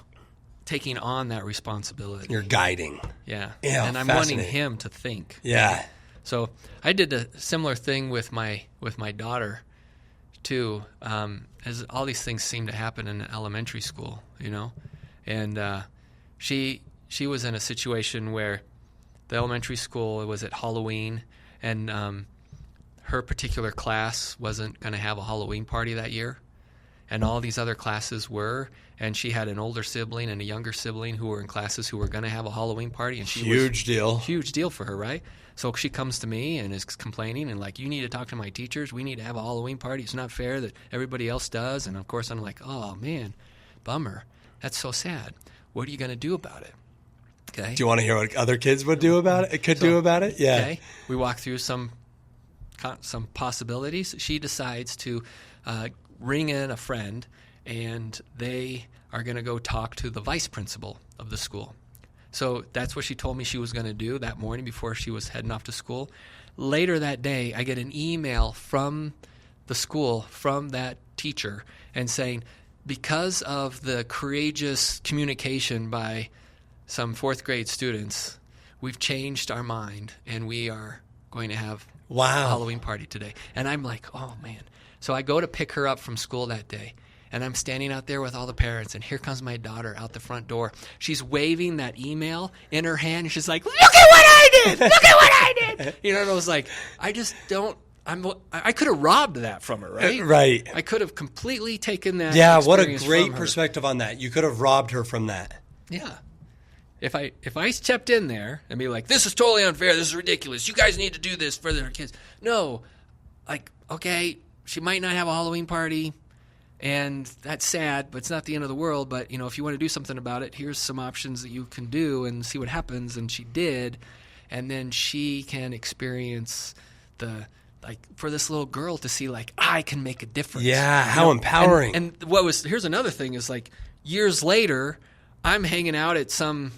on that responsibility. You're guiding. Yeah. Yeah, and I'm wanting him to think. Yeah. So I did a similar thing with my daughter too, as all these things seem to happen in elementary school, and she was in a situation where the elementary school was at Halloween, and her particular class wasn't going to have a Halloween party that year, and all these other classes were, and she had an older sibling and a younger sibling who were in classes who were going to have a Halloween party, and huge deal for her, right? So she comes to me and is complaining and you need to talk to my teachers. We need to have a Halloween party. It's not fair that everybody else does. And of course I'm like, oh man, bummer. That's so sad. What are you going to do about it? Okay. Do you want to hear what other kids would do about it? Do about it? Yeah. Okay. We walk through some possibilities. She decides to ring in a friend, and they are going to go talk to the vice principal of the school. So that's what she told me she was going to do that morning before she was heading off to school. Later that day, I get an email from the school, from that teacher, and saying, because of the courageous communication by some 4th grade students, we've changed our mind, and we are going to have a Halloween party today. And I'm like, oh, man. So I go to pick her up from school that day. And I'm standing out there with all the parents, and here comes my daughter out the front door. She's waving that email in her hand, and she's like, look at what I did! Look at what I did! And I was like, I could have robbed that from her, right? Right. I could have completely taken that. Yeah, what a great perspective on that. You could have robbed her from that. Yeah. If I stepped in there and be like, this is totally unfair, this is ridiculous, you guys need to do this for their kids. No. Okay, she might not have a Halloween party, and that's sad, but it's not the end of the world. But, if you want to do something about it, here's some options that you can do and see what happens. And she did. And then she can experience for this little girl to see, I can make a difference. Yeah, how empowering. And here's another thing is, years later, I'm hanging out at some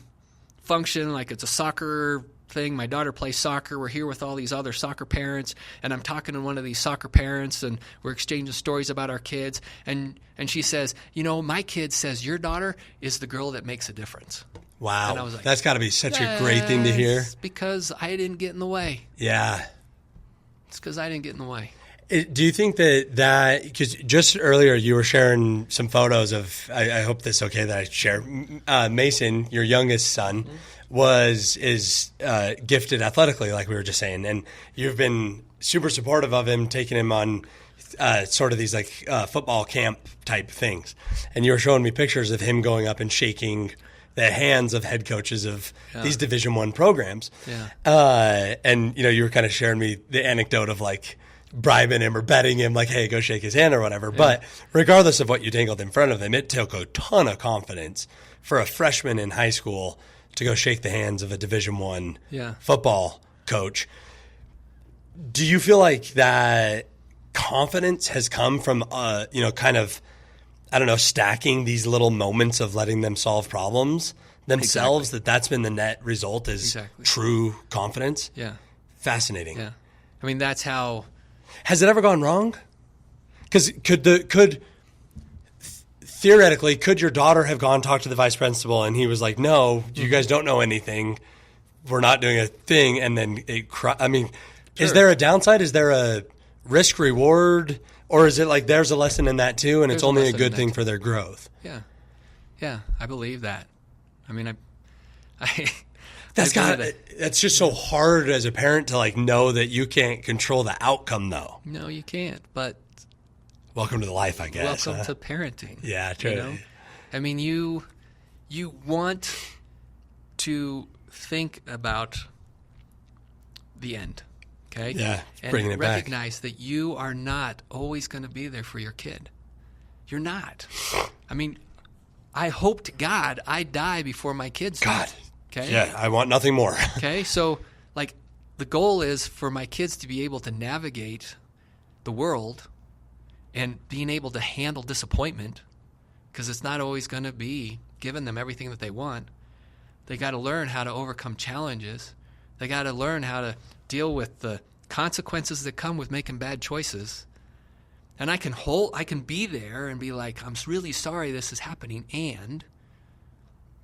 function, it's a soccer thing. My daughter plays soccer. We're here with all these other soccer parents, and I'm talking to one of these soccer parents, and we're exchanging stories about our kids. And she says, my kid says your daughter is the girl that makes a difference. Wow. And I was like, that's got to be such a great thing to hear. Because I didn't get in the way. Yeah. It's because I didn't get in the way. Do you think that because just earlier you were sharing some photos of, I hope this is okay that I share, Mason, your youngest son, is gifted athletically, like we were just saying, and you've been super supportive of him, taking him on sort of these like football camp type things, and you were showing me pictures of him going up and shaking the hands of head coaches of these Division I programs, and you were kind of sharing me the anecdote of like bribing him or betting him like, hey, go shake his hand or whatever. Yeah. But regardless of what you dangled in front of him, it took a ton of confidence for a freshman in high school to go shake the hands of a Division I football coach. Do you feel like that confidence has come from, kind of, I don't know, stacking these little moments of letting them solve problems themselves, that's been the net result is true confidence? Yeah. Fascinating. Yeah. I mean, that's how... Has it ever gone wrong? Because theoretically, could your daughter have gone talk to the vice principal and he was like, "No, you guys don't know anything. We're not doing a thing." And then is there a downside? Is there a risk reward, or is it like there's a lesson in that too, and it's only a good thing for their growth? Yeah, I believe that. I mean, That's just so hard as a parent to like know that you can't control the outcome though. No, you can't. But welcome to the life, I guess. Welcome to parenting. Yeah, true. I mean, you want to think about the end, okay? Yeah, and bringing it back. Recognize that you are not always going to be there for your kid. You're not. I mean, I hope to God I die before my kids die. Okay? Yeah, I want nothing more. Okay, so like the goal is for my kids to be able to navigate the world and being able to handle disappointment, because it's not always going to be giving them everything that they want. They got to learn how to overcome challenges. They got to learn how to deal with the consequences that come with making bad choices. And I can be there and be like, I'm really sorry this is happening, and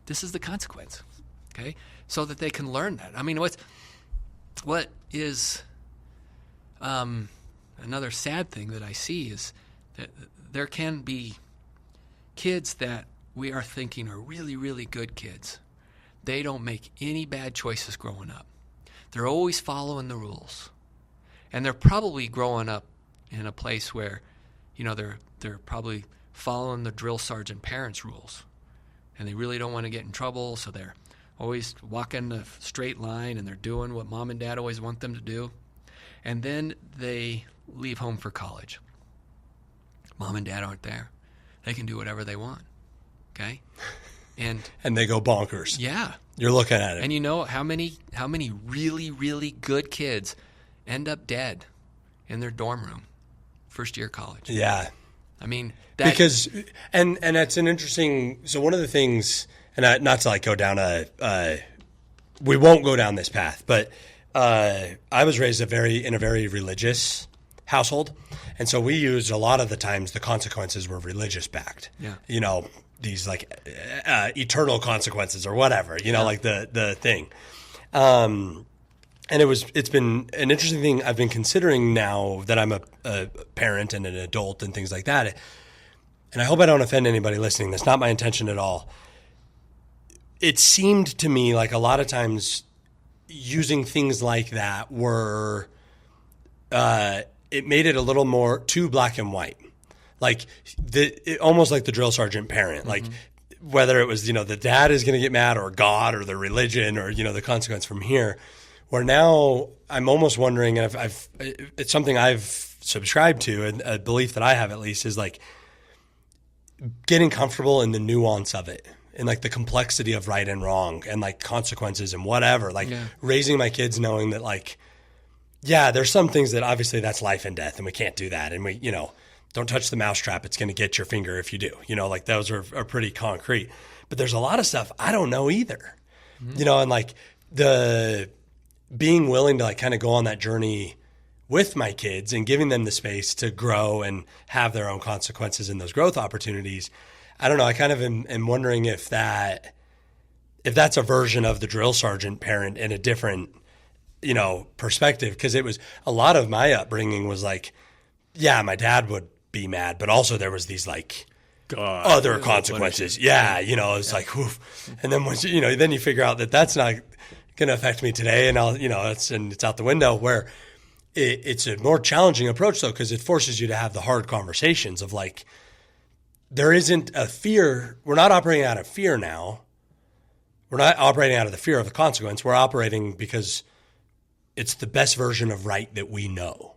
this is the consequence. Okay, so that they can learn that. I mean, what is another sad thing that I see is that there can be kids that we are thinking are really, really good kids. They don't make any bad choices growing up. They're always following the rules, and they're probably growing up in a place where, they're probably following the drill sergeant parents' rules, and they really don't want to get in trouble, so they're always walking the straight line, and they're doing what mom and dad always want them to do. And then they leave home for college. Mom and dad aren't there. They can do whatever they want, okay? And they go bonkers. Yeah. You're looking at it. And you know how many really, really good kids end up dead in their dorm room, first year college? Yeah. I mean, because and that's an interesting. So one of the things, and not to like go down we won't go down this path, but I was raised in a very religious household, and so we used a lot of the times the consequences were religious backed. Yeah. These like eternal consequences or whatever. Like the thing. And it's been an interesting thing I've been considering now that I'm a parent and an adult and things like that. And I hope I don't offend anybody listening. That's not my intention at all. It seemed to me like a lot of times using things like that were, it made it a little more too black and white. Like almost like the drill sergeant parent, like whether it was, the dad is going to get mad or God or the religion or, the consequence from here. Where now I'm almost wondering, and it's something I've subscribed to, and a belief that I have at least is like getting comfortable in the nuance of it and like the complexity of right and wrong and like consequences and whatever. Like raising my kids knowing that like, yeah, there's some things that obviously that's life and death and we can't do that. And we, don't touch the mousetrap. It's going to get your finger if you do. Like those are pretty concrete. But there's a lot of stuff I don't know either. And like being willing to like kind of go on that journey with my kids and giving them the space to grow and have their own consequences in those growth opportunities. I don't know. I kind of am wondering if that's a version of the drill sergeant parent in a different, perspective. Cause it was a lot of my upbringing was like, yeah, my dad would be mad, but also there was these like other consequences. Yeah. It's like, oof. And then once, then you figure out that that's not going to affect me today. And it's out the window where it's a more challenging approach though, because it forces you to have the hard conversations of like, there isn't a fear. We're not operating out of fear now. We're not operating out of the fear of the consequence. We're operating because it's the best version of right that we know.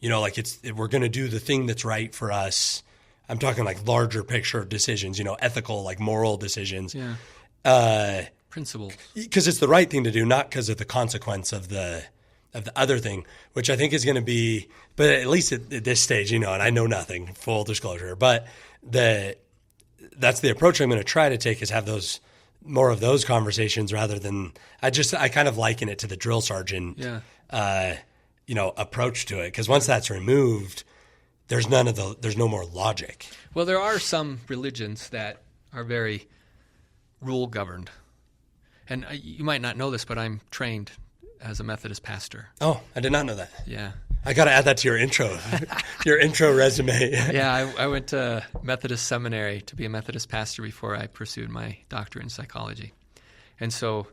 We're going to do the thing that's right for us. I'm talking like larger picture decisions, ethical, like moral decisions. Yeah. Principles. Because it's the right thing to do, not because of the consequence of the other thing, which I think is going to be, but at least at this stage, and I know nothing, full disclosure, but that's the approach I'm going to try to take, is have more of those conversations rather than, I kind of liken it to the drill sergeant, approach to it. Cause once that's removed, there's no more logic. Well, there are some religions that are very rule governed, and you might not know this, but I'm trained as a Methodist pastor. Oh, I did not know that. Yeah. I got to add that to your intro, your intro resume. Yeah, I went to Methodist seminary to be a Methodist pastor before I pursued my doctorate in psychology. And so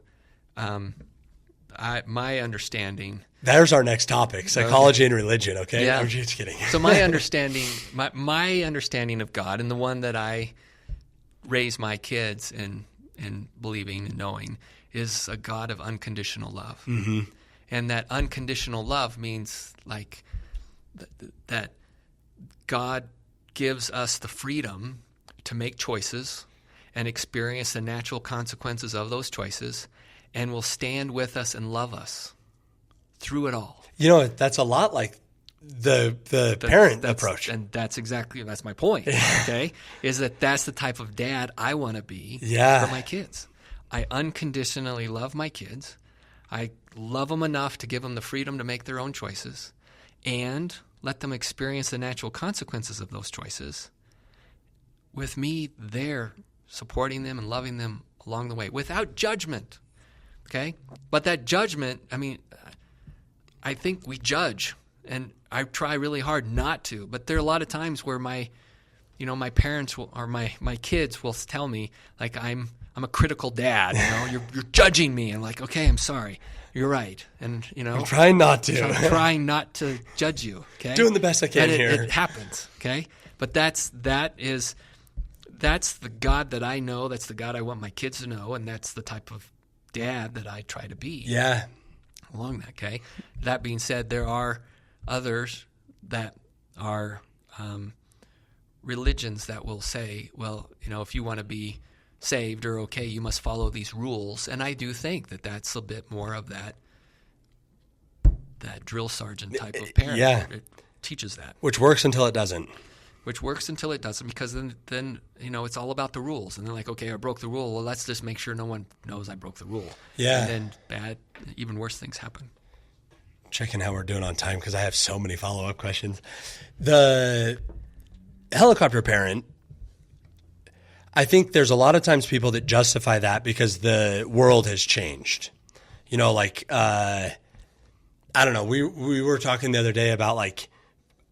my understanding... There's our next topic, psychology and religion, okay? Yeah. I'm just kidding. So my understanding of God, and the one that I raise my kids in believing and knowing, is a God of unconditional love. Mm-hmm. And that unconditional love means like that God gives us the freedom to make choices and experience the natural consequences of those choices, and will stand with us and love us through it all. That's a lot like the parent approach. And that's my point, okay? Is that's the type of dad I want to be for my kids. I unconditionally love my kids. I love them enough to give them the freedom to make their own choices and let them experience the natural consequences of those choices. With me there, supporting them and loving them along the way without judgment, okay? But that judgment, I think we judge, and I try really hard not to, but there are a lot of times where my parents will, or my kids will tell me, like, I'm a critical dad, you're judging me. I'm like, okay, I'm sorry. You're right. And, I'm trying not to. So I'm trying not to judge you, okay? Doing the best I can here. It happens, okay? But that's the God that I know. That's the God I want my kids to know, and that's the type of dad that I try to be. Yeah. Along that, okay? That being said, there are others that are religions that will say, well, if you want to be saved or okay, you must follow these rules. And I do think that that's a bit more of that drill sergeant type of parent. Yeah. It teaches that. Which works until it doesn't. Because then it's all about the rules. And they're like, okay, I broke the rule. Well, let's just make sure no one knows I broke the rule. Yeah. And then even worse things happen. Checking how we're doing on time because I have so many follow-up questions. The helicopter parent, I think there's a lot of times people that justify that because the world has changed. I don't know. We were talking the other day about like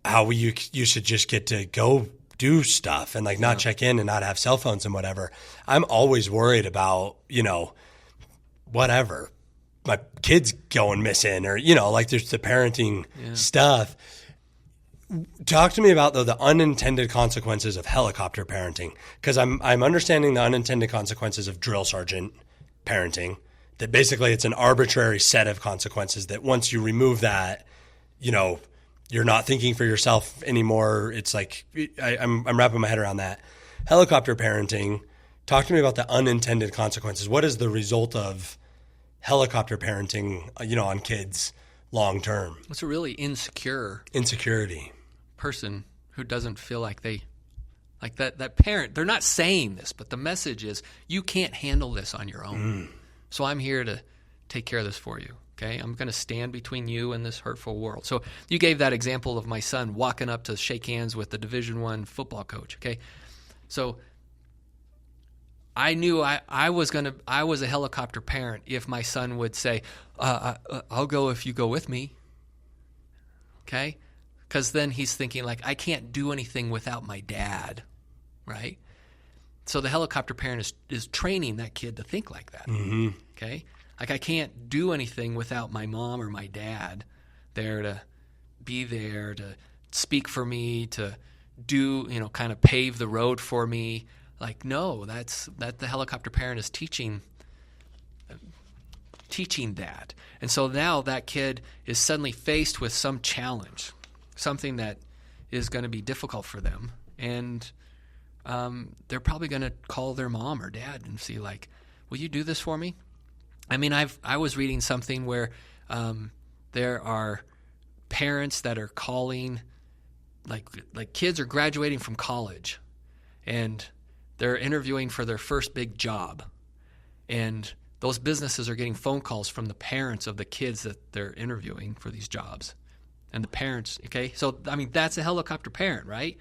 how you should just get to go do stuff and like not check in and not have cell phones and whatever. I'm always worried about, whatever, my kids going missing or, there's the parenting stuff. Talk to me about the unintended consequences of helicopter parenting, because I'm understanding the unintended consequences of drill sergeant parenting, that basically it's an arbitrary set of consequences that once you remove that, you're not thinking for yourself anymore. It's like I'm wrapping my head around that. Helicopter parenting, talk to me about the unintended consequences. What is the result of helicopter parenting, on kids long term? It's a really insecurity person who doesn't feel like that parent. They're not saying this, but the message is you can't handle this on your own. So I'm here to take care of this for you. Okay, I'm going to stand between you and this hurtful world. So you gave that example of my son walking up to shake hands with the Division I football coach. Okay, so I knew I was a helicopter parent if my son would say, "I'll go if you go with me." Okay, because then he's thinking like, I can't do anything without my dad, right? So the helicopter parent is training that kid to think like that. Mm-hmm. Okay. Like, I can't do anything without my mom or my dad there to be there, to speak for me, to do, kind of pave the road for me. Like, no, that the helicopter parent is teaching that. And so now that kid is suddenly faced with some challenge, something that is going to be difficult for them. And they're probably going to call their mom or dad and see, like, will you do this for me? I mean, I was reading something where there are parents that are calling, like kids are graduating from college, and they're interviewing for their first big job, and those businesses are getting phone calls from the parents of the kids that they're interviewing for these jobs, and the parents. Okay, so I mean, that's a helicopter parent, right?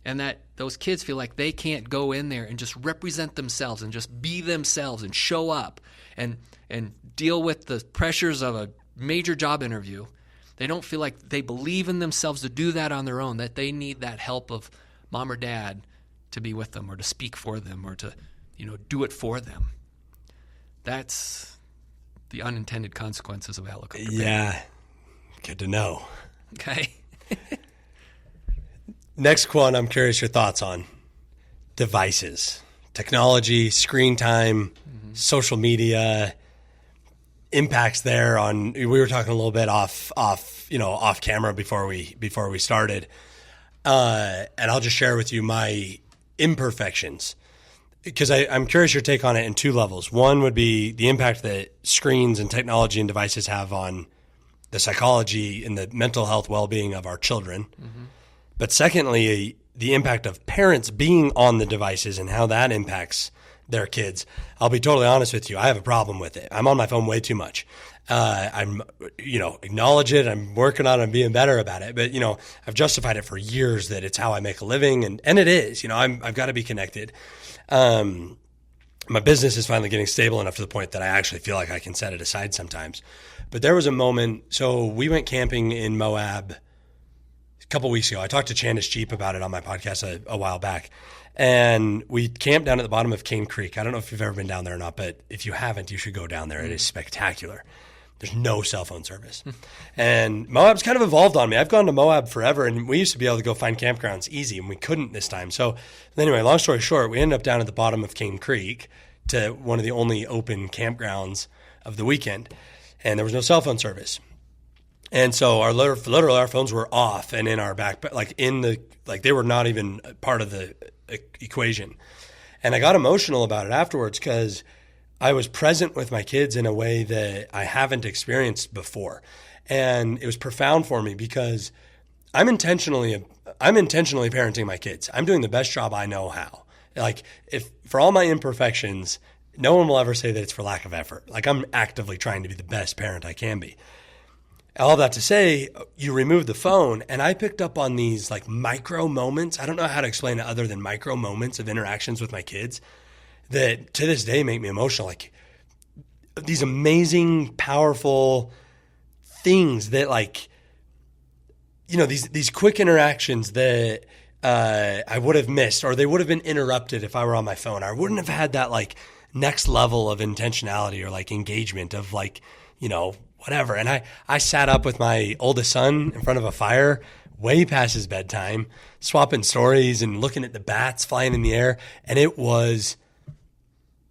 And that those kids feel like they can't go in there and just represent themselves and just be themselves and show up and deal with the pressures of a major job interview. They don't feel like they believe in themselves to do that on their own, that they need that help of mom or dad to be with them or to speak for them or to, do it for them. That's the unintended consequences of a helicopter parent. Yeah, good to know. Okay. Next one, I'm curious your thoughts on devices, technology, screen time, social media, impacts there on. We were talking a little bit off camera before we started, and I'll just share with you my imperfections because I'm curious your take on it in two levels. One would be the impact that screens and technology and devices have on the psychology and the mental health well-being of our children. Mm-hmm. But secondly, the impact of parents being on the devices and how that impacts their kids. I'll be totally honest with you. I have a problem with it. I'm on my phone way too much. I'm acknowledge it. I'm working on it and being better about it. But, I've justified it for years that it's how I make a living. And it is, I've got to be connected. My business is finally getting stable enough to the point that I actually feel like I can set it aside sometimes. But there was a moment. So we went camping in Moab a couple weeks ago. I talked to Chandice Jeep about it on my podcast a while back. And we camped down at the bottom of Cane Creek. I don't know if you've ever been down there or not, but if you haven't, you should go down there. It is spectacular. There's no cell phone service. And Moab's kind of evolved on me. I've gone to Moab forever, and we used to be able to go find campgrounds easy, and we couldn't this time. So anyway, long story short, we ended up down at the bottom of Cane Creek to one of the only open campgrounds of the weekend, and there was no cell phone service. And so literally our phones were off and in our backpack, they were not even part of the equation. And I got emotional about it afterwards because I was present with my kids in a way that I haven't experienced before. And it was profound for me because I'm intentionally parenting my kids. I'm doing the best job I know how. Like, if for all my imperfections, no one will ever say that it's for lack of effort. Like, I'm actively trying to be the best parent I can be. All that to say, you remove the phone, and I picked up on these micro moments. I don't know how to explain it other than micro moments of interactions with my kids that to this day make me emotional. Like, these amazing, powerful things that these quick interactions that I would have missed, or they would have been interrupted if I were on my phone. I wouldn't have had that next level of intentionality or engagement of whatever. And I sat up with my oldest son in front of a fire way past his bedtime, swapping stories and looking at the bats flying in the air. And it was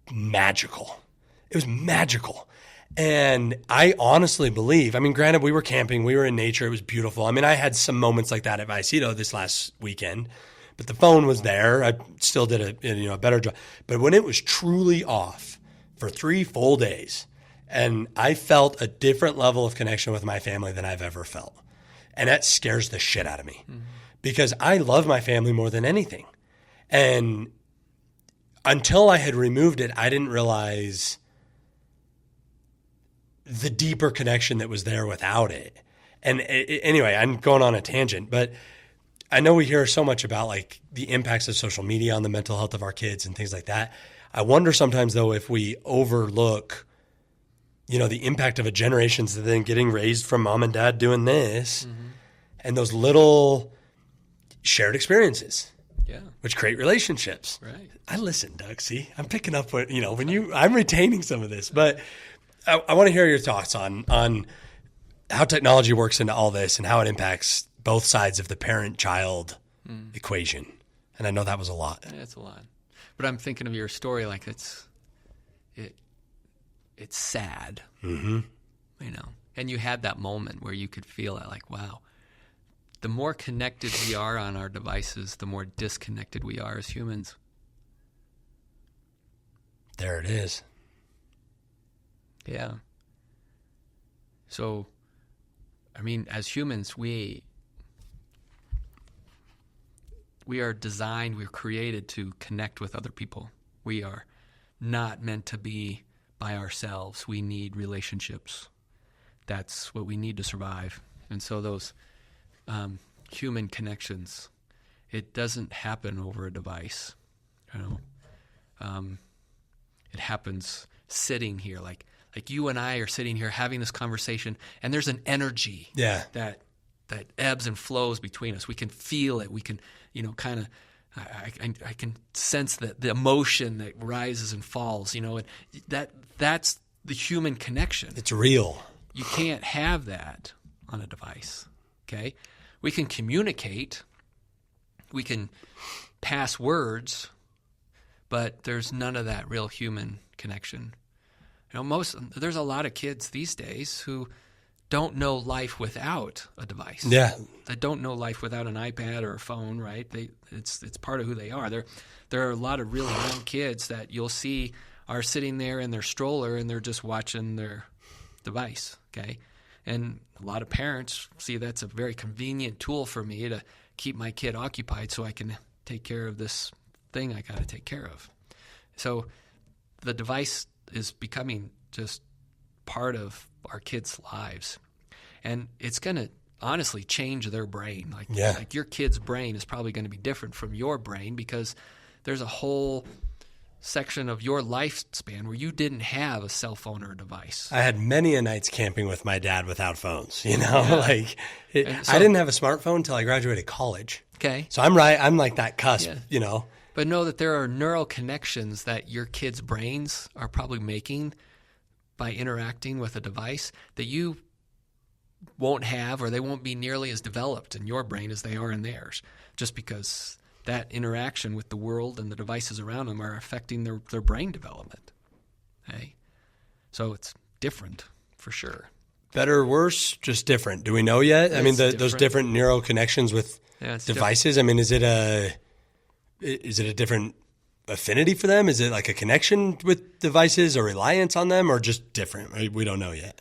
magical. It was magical. And I honestly believe, granted, we were camping, we were in nature, it was beautiful. I had some moments like that at Vicito this last weekend, but the phone was there. I still did a better job. But when it was truly off for 3 full days, and I felt a different level of connection with my family than I've ever felt. And that scares the shit out of me because I love my family more than anything. And until I had removed it, I didn't realize the deeper connection that was there without it. And anyway, I'm going on a tangent, but I know we hear so much about like the impacts of social media on the mental health of our kids and things like that. I wonder sometimes though if we overlook, the impact of a generation's then getting raised from mom and dad doing this and those little shared experiences. Yeah. Which create relationships. Right. I listen, Doug. See, I'm picking up what, I'm retaining some of this, but I want to hear your thoughts on how technology works into all this and how it impacts both sides of the parent-child equation. And I know that was a lot. Yeah, it's a lot. But I'm thinking of your story like it's sad, and you had that moment where you could feel it like, wow, the more connected we are on our devices, the more disconnected we are as humans. There it is. Yeah. So, I mean, as humans, we are designed, we're created to connect with other people. We are not meant to be by ourselves. We need relationships. That's what we need to survive. And so those human connections, it doesn't happen over a device. It happens sitting here, like you and I are sitting here having this conversation, and there's an energy that ebbs and flows between us. We can feel it. We can, kind of, I can sense the emotion that rises and falls, and that's the human connection. It's real. You can't have that on a device, okay? We can communicate. We can pass words, but there's none of that real human connection. There's a lot of kids these days who don't know life without a device. Yeah. They don't know life without an iPad or a phone, right? It's part of who they are. There are a lot of really young kids that you'll see are sitting there in their stroller and they're just watching their device, okay? And a lot of parents see that's a very convenient tool for me to keep my kid occupied so I can take care of this thing I got to take care of. So the device is becoming just part of our kids' lives. And it's going to honestly change their brain. Like your kid's brain is probably going to be different from your brain because there's a whole section of your lifespan where you didn't have a cell phone or a device. I had many a nights camping with my dad without phones, I didn't have a smartphone until I graduated college. Okay. So I'm like that cusp, But know that there are neural connections that your kids' brains are probably making by interacting with a device that you won't have, or they won't be nearly as developed in your brain as they are in theirs, just because that interaction with the world and the devices around them are affecting their brain development. Okay? So it's different for sure. Better or worse, just different. Do we know yet? Those different neural connections with devices. Different. Is it a different affinity for them? Is it like a connection with devices or reliance on them, or just different? We don't know yet.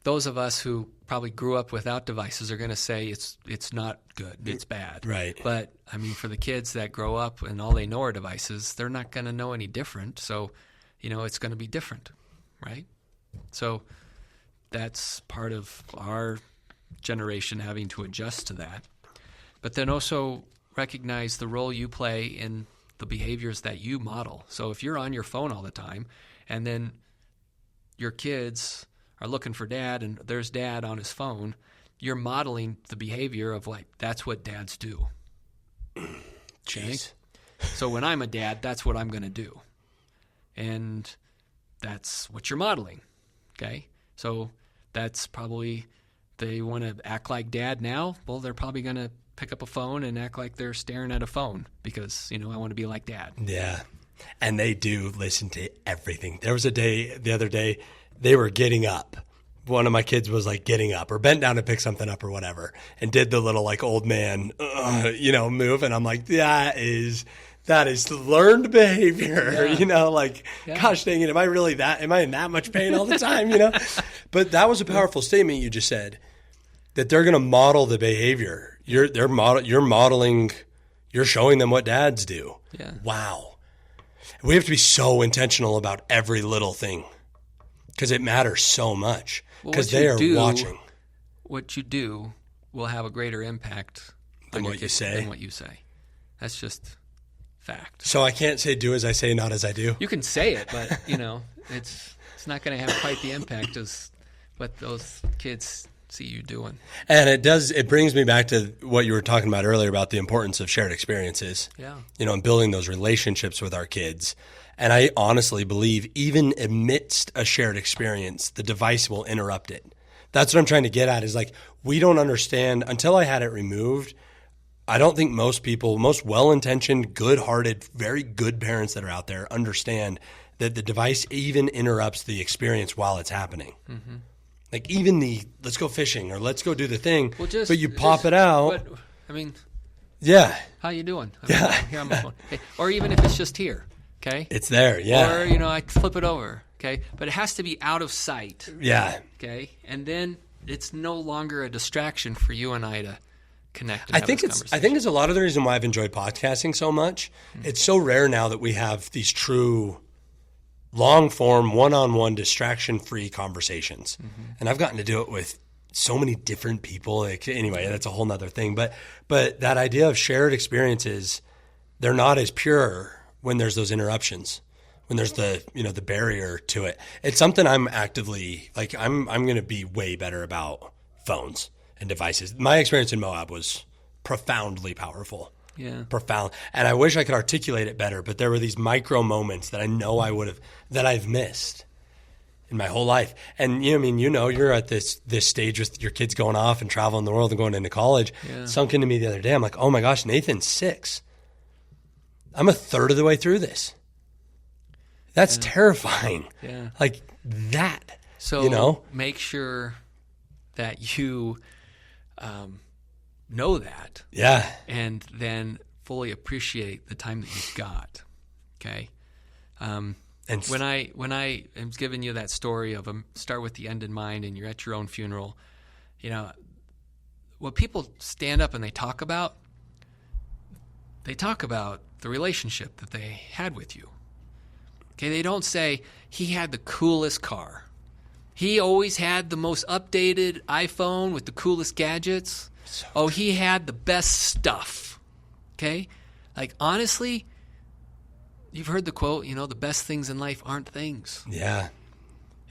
Those of us who probably grew up without devices are going to say it's not good, it's bad. Right. But for the kids that grow up and all they know are devices, they're not going to know any different. So, it's going to be different, right? So that's part of our generation having to adjust to that. But then also recognize the role you play in the behaviors that you model. So if you're on your phone all the time and then your kids are looking for dad and there's dad on his phone, you're modeling the behavior of that's what dads do. Jeez. So when I'm a dad, that's what I'm going to do. And that's what you're modeling. Okay? So that's probably, they want to act like dad now. Well, they're probably going to pick up a phone and act like they're staring at a phone because, I want to be like dad. Yeah. And they do listen to everything. There was the other day, they were getting up. One of my kids was getting up or bent down to pick something up or whatever and did the little old man, move. And I'm like, that is learned behavior, gosh dang it. Am I in that much pain all the time? But that was a powerful statement you just said, that they're going to model the behavior. You're modeling, you're showing them what dads do. Yeah. Wow. We have to be so intentional about every little thing because it matters so much because they are watching. What you do will have a greater impact than what you say. Than what you say. That's just fact. So I can't say do as I say, not as I do. You can say it, but it's not going to have quite the impact as what those kids see you doing. And it brings me back to what you were talking about earlier about the importance of shared experiences. Yeah. And building those relationships with our kids. And I honestly believe even amidst a shared experience, the device will interrupt it. That's what I'm trying to get at is like, we don't understand until I had it removed. I don't think most people, most well-intentioned, good-hearted, very good parents that are out there understand that the device even interrupts the experience while it's happening. Mm-hmm. Like even let's go fishing or let's go do the thing, but you pop it out. Yeah. How you doing? Yeah. Here on my phone. Okay. Or even if it's just here, okay? It's there, yeah. Or, I flip it over, okay? But it has to be out of sight. Yeah. Okay? And then it's no longer a distraction for you and I to connect and I think it's a lot of the reason why I've enjoyed podcasting so much. Mm-hmm. It's so rare now that we have these true long-form, one-on-one, distraction-free conversations. Mm-hmm. And I've gotten to do it with so many different people. Anyway, that's a whole nother thing. But that idea of shared experiences, they're not as pure when there's those interruptions, when there's the barrier to it. It's something I'm actively, I'm going to be way better about phones and devices. My experience in Moab was profoundly powerful. Yeah. Profound. And I wish I could articulate it better, but there were these micro moments that I know that I've missed in my whole life. And you're at this stage with your kids going off and traveling the world and going into college. Yeah. It sunk into me the other day. I'm like, oh my gosh, Nathan's 6. I'm a third of the way through this. That's terrifying. Yeah. Like that. So make sure that you know that. Yeah. And then fully appreciate the time that you've got. Okay. And when I am giving you that story of start with the end in mind and you're at your own funeral, what people stand up and they talk about the relationship that they had with you. Okay. They don't say he had the coolest car. He always had the most updated iPhone with the coolest gadgets. He had the best stuff. Okay? Like, honestly, you've heard the quote, the best things in life aren't things. Yeah.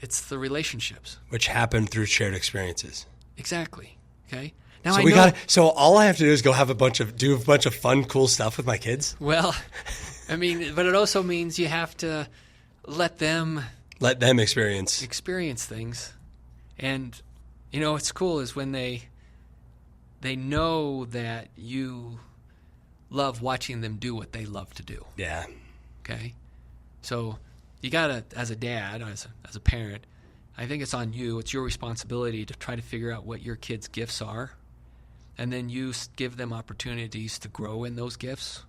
It's the relationships. Which happen through shared experiences. Exactly. Okay? Now So all I have to do is go do a bunch of fun, cool stuff with my kids? Well, but it also means you have to let them experience things. And, what's cool is when they know that you love watching them do what they love to do. Yeah. Okay? So you got to, as a dad, as a parent, I think it's on you. It's your responsibility to try to figure out what your kids' gifts are. And then you give them opportunities to grow in those gifts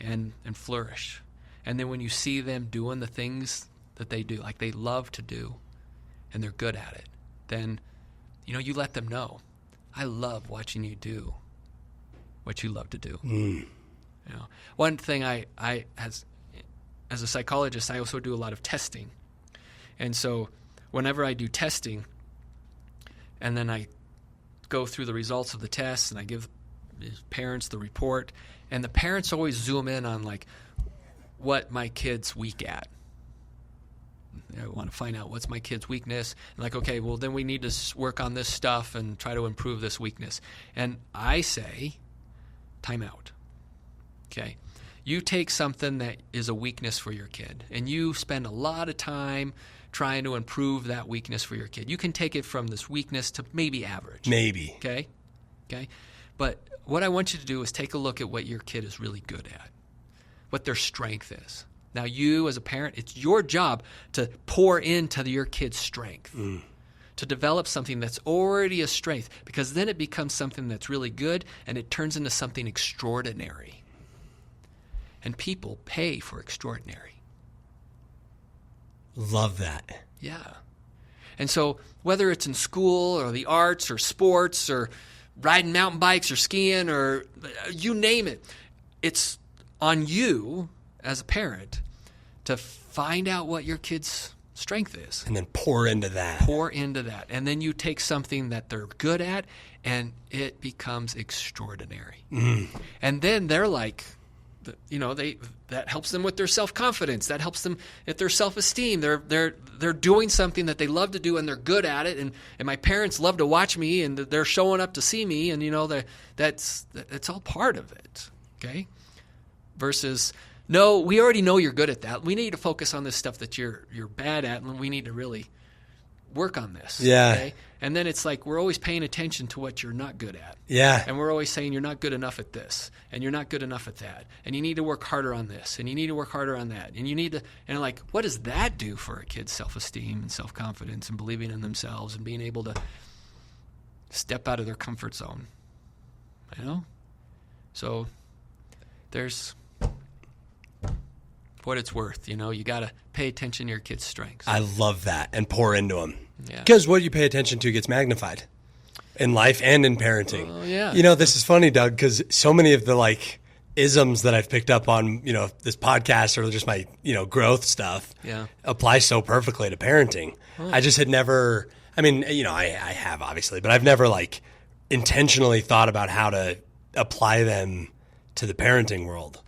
and flourish. And then when you see them doing the things that they do, like they love to do, and they're good at it, then, you let them know. I love watching you do what you love to do. Mm. One thing I as a psychologist, I also do a lot of testing. And so whenever I do testing and then I go through the results of the tests and I give parents the report, and the parents always zoom in on what my kid's weak at. I want to find out what's my kid's weakness. And okay, well, then we need to work on this stuff and try to improve this weakness. And I say, time out. Okay? You take something that is a weakness for your kid, and you spend a lot of time trying to improve that weakness for your kid. You can take it from this weakness to maybe average. Maybe. Okay? But what I want you to do is take a look at what your kid is really good at, what their strength is. Now, you as a parent, it's your job to pour into your kid's strength, to develop something that's already a strength, because then it becomes something that's really good and it turns into something extraordinary. And people pay for extraordinary. Love that. Yeah. And so whether it's in school or the arts or sports or riding mountain bikes or skiing or you name it, it's on you as a parent to find out what your kid's strength is. And then pour into that. Pour into that. And then you take something that they're good at, and it becomes extraordinary. And then they're like, that helps them with their self-confidence. That helps them with their self-esteem. They're doing something that they love to do, and they're good at it. And my parents love to watch me, and they're showing up to see me. And that's all part of it. Okay. Versus, no, we already know you're good at that. We need to focus on this stuff that you're bad at, and we need to really work on this. Yeah. Okay? And then it's like we're always paying attention to what you're not good at. Yeah. And we're always saying you're not good enough at this, and you're not good enough at that, and you need to work harder on this, and you need to work harder on that, and you need to, and like, what does that do for a kid's self-esteem and self-confidence and believing in themselves and being able to step out of their comfort zone? So there's what it's worth. You got to pay attention to your kids' strengths. I love that, and pour into them. Yeah. Because what you pay attention to gets magnified in life and in parenting. Oh, yeah. This is funny, Doug, because so many of the isms that I've picked up on, this podcast or just my, growth stuff apply so perfectly to parenting. I just had never, I have obviously, but I've never intentionally thought about how to apply them to the parenting world.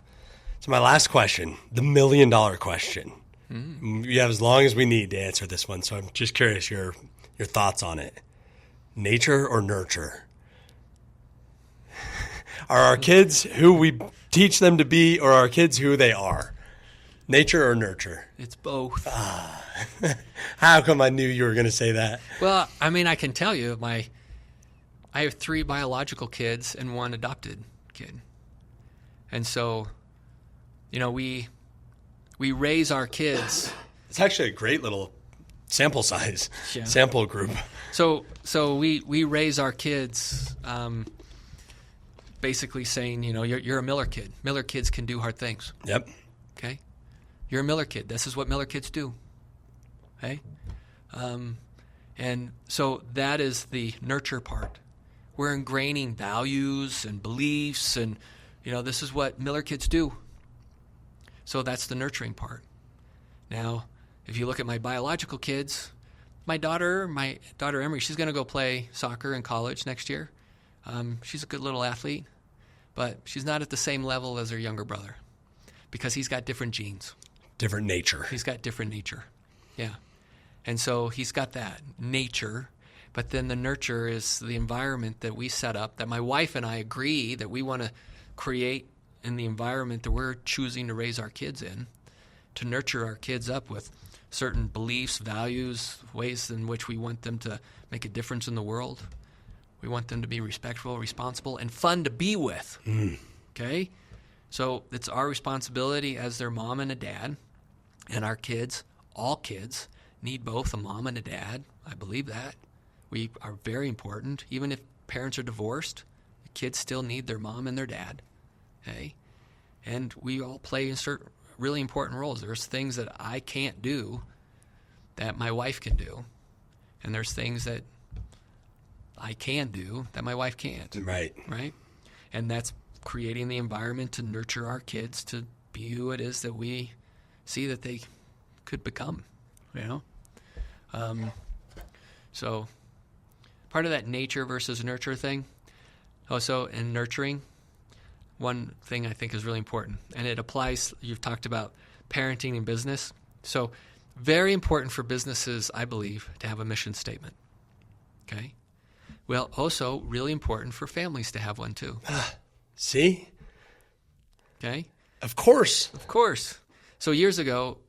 So my last question, the $1 million question. You have as long as we need to answer this one, so I'm just curious your thoughts on it. Nature or nurture? Are our kids who we teach them to be, or are our kids who they are? Nature or nurture? It's both. How come I knew you were going to say that? Well, I can tell you, I have 3 biological kids and 1 adopted kid. And so, we raise our kids. It's actually a great little sample size, sample group. So we raise our kids basically saying, you're a Miller kid. Miller kids can do hard things. Yep. Okay? You're a Miller kid. This is what Miller kids do. Okay? And so that is the nurture part. We're ingraining values and beliefs, and, this is what Miller kids do. So that's the nurturing part. Now, if you look at my biological kids, my daughter Emery, she's going to go play soccer in college next year. She's a good little athlete, but she's not at the same level as her younger brother because he's got different genes. Different nature. He's got different nature. Yeah. And so he's got that nature, but then the nurture is the environment that we set up, that my wife and I agree that we want to create in the environment that we're choosing to raise our kids in, to nurture our kids up with certain beliefs, values, ways in which we want them to make a difference in the world. We want them to be respectful, responsible, and fun to be with. Okay? So it's our responsibility as their mom and a dad, and our kids, all kids, need both a mom and a dad. I believe that. We are very important. Even if parents are divorced, the kids still need their mom and their dad. Okay? And we all play in certain really important roles. There's things that I can't do that my wife can do. And there's things that I can do that my wife can't. Right. Right? And that's creating the environment to nurture our kids to be who it is that we see that they could become, So part of that nature versus nurture thing, also in nurturing, one thing I think is really important, and it applies, you've talked about parenting and business. So very important for businesses, I believe, to have a mission statement. Okay? Well, also really important for families to have one too. See? Okay? Of course. Of course. So years ago,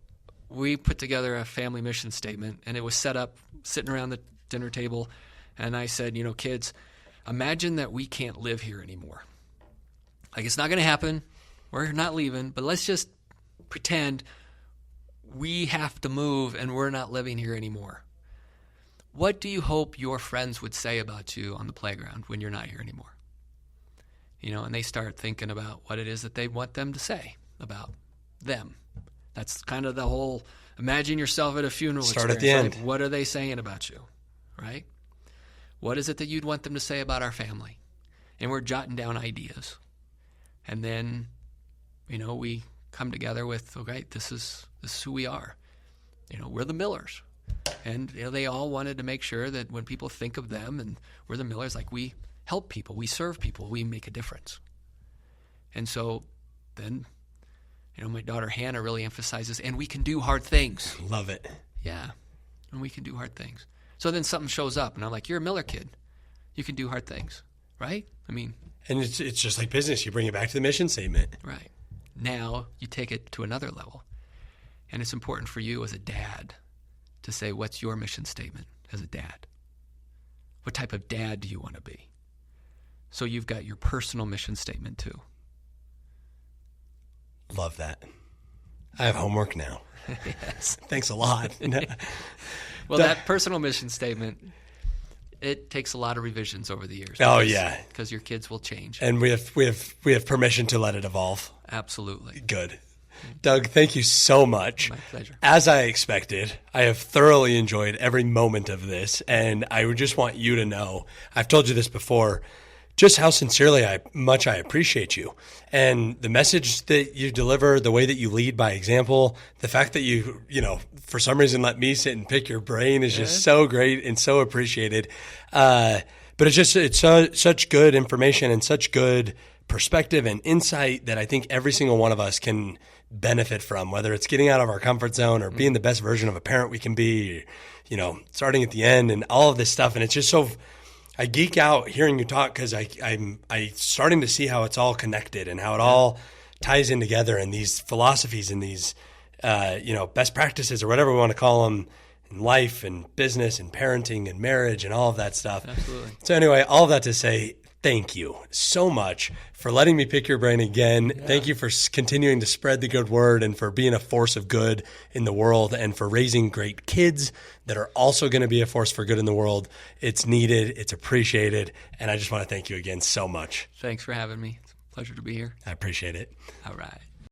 we put together a family mission statement, and it was set up sitting around the dinner table, and I said, kids, imagine that we can't live here anymore. It's not going to happen. We're not leaving, but let's just pretend we have to move and we're not living here anymore. What do you hope your friends would say about you on the playground when you're not here anymore? And they start thinking about what it is that they want them to say about them. That's kind of the whole, imagine yourself at a funeral Start experience. at the end. What are they saying about you, right? What is it that you'd want them to say about our family? And we're jotting down ideas. And then, we come together with, okay, this is who we are. We're the Millers. And they all wanted to make sure that when people think of them and we're the Millers, like we help people, we serve people, we make a difference. And so then, my daughter Hannah really emphasizes, and we can do hard things. Love it. Yeah, and we can do hard things. So then something shows up, and I'm like, you're a Miller kid. You can do hard things, right? And it's just like business. You bring it back to the mission statement. Right. Now you take it to another level. And it's important for you as a dad to say, what's your mission statement as a dad? What type of dad do you want to be? So you've got your personal mission statement too. Love that. I have homework now. Yes. Thanks a lot. Well, that personal mission statement, it takes a lot of revisions over the years. Oh, yeah. Because your kids will change. And we have permission to let it evolve. Absolutely. Good. Doug, thank you so much. My pleasure. As I expected, I have thoroughly enjoyed every moment of this, and I would just want you to know, I've told you this before, just how sincerely I appreciate you. And the message that you deliver, the way that you lead by example, the fact that you for some reason let me sit and pick your brain is just so great and so appreciated. But it's such good information and such good perspective and insight that I think every single one of us can benefit from, whether it's getting out of our comfort zone or being the best version of a parent we can be, starting at the end and all of this stuff. And it's just so, I geek out hearing you talk because I'm starting to see how it's all connected and how it all ties in together, and these philosophies and these, best practices or whatever we want to call them in life and business and parenting and marriage and all of that stuff. Absolutely. So anyway, all of that to say, thank you so much for letting me pick your brain again. Yeah. Thank you for continuing to spread the good word and for being a force of good in the world and for raising great kids that are also going to be a force for good in the world. It's needed. It's appreciated. And I just want to thank you again so much. Thanks for having me. It's a pleasure to be here. I appreciate it. All right.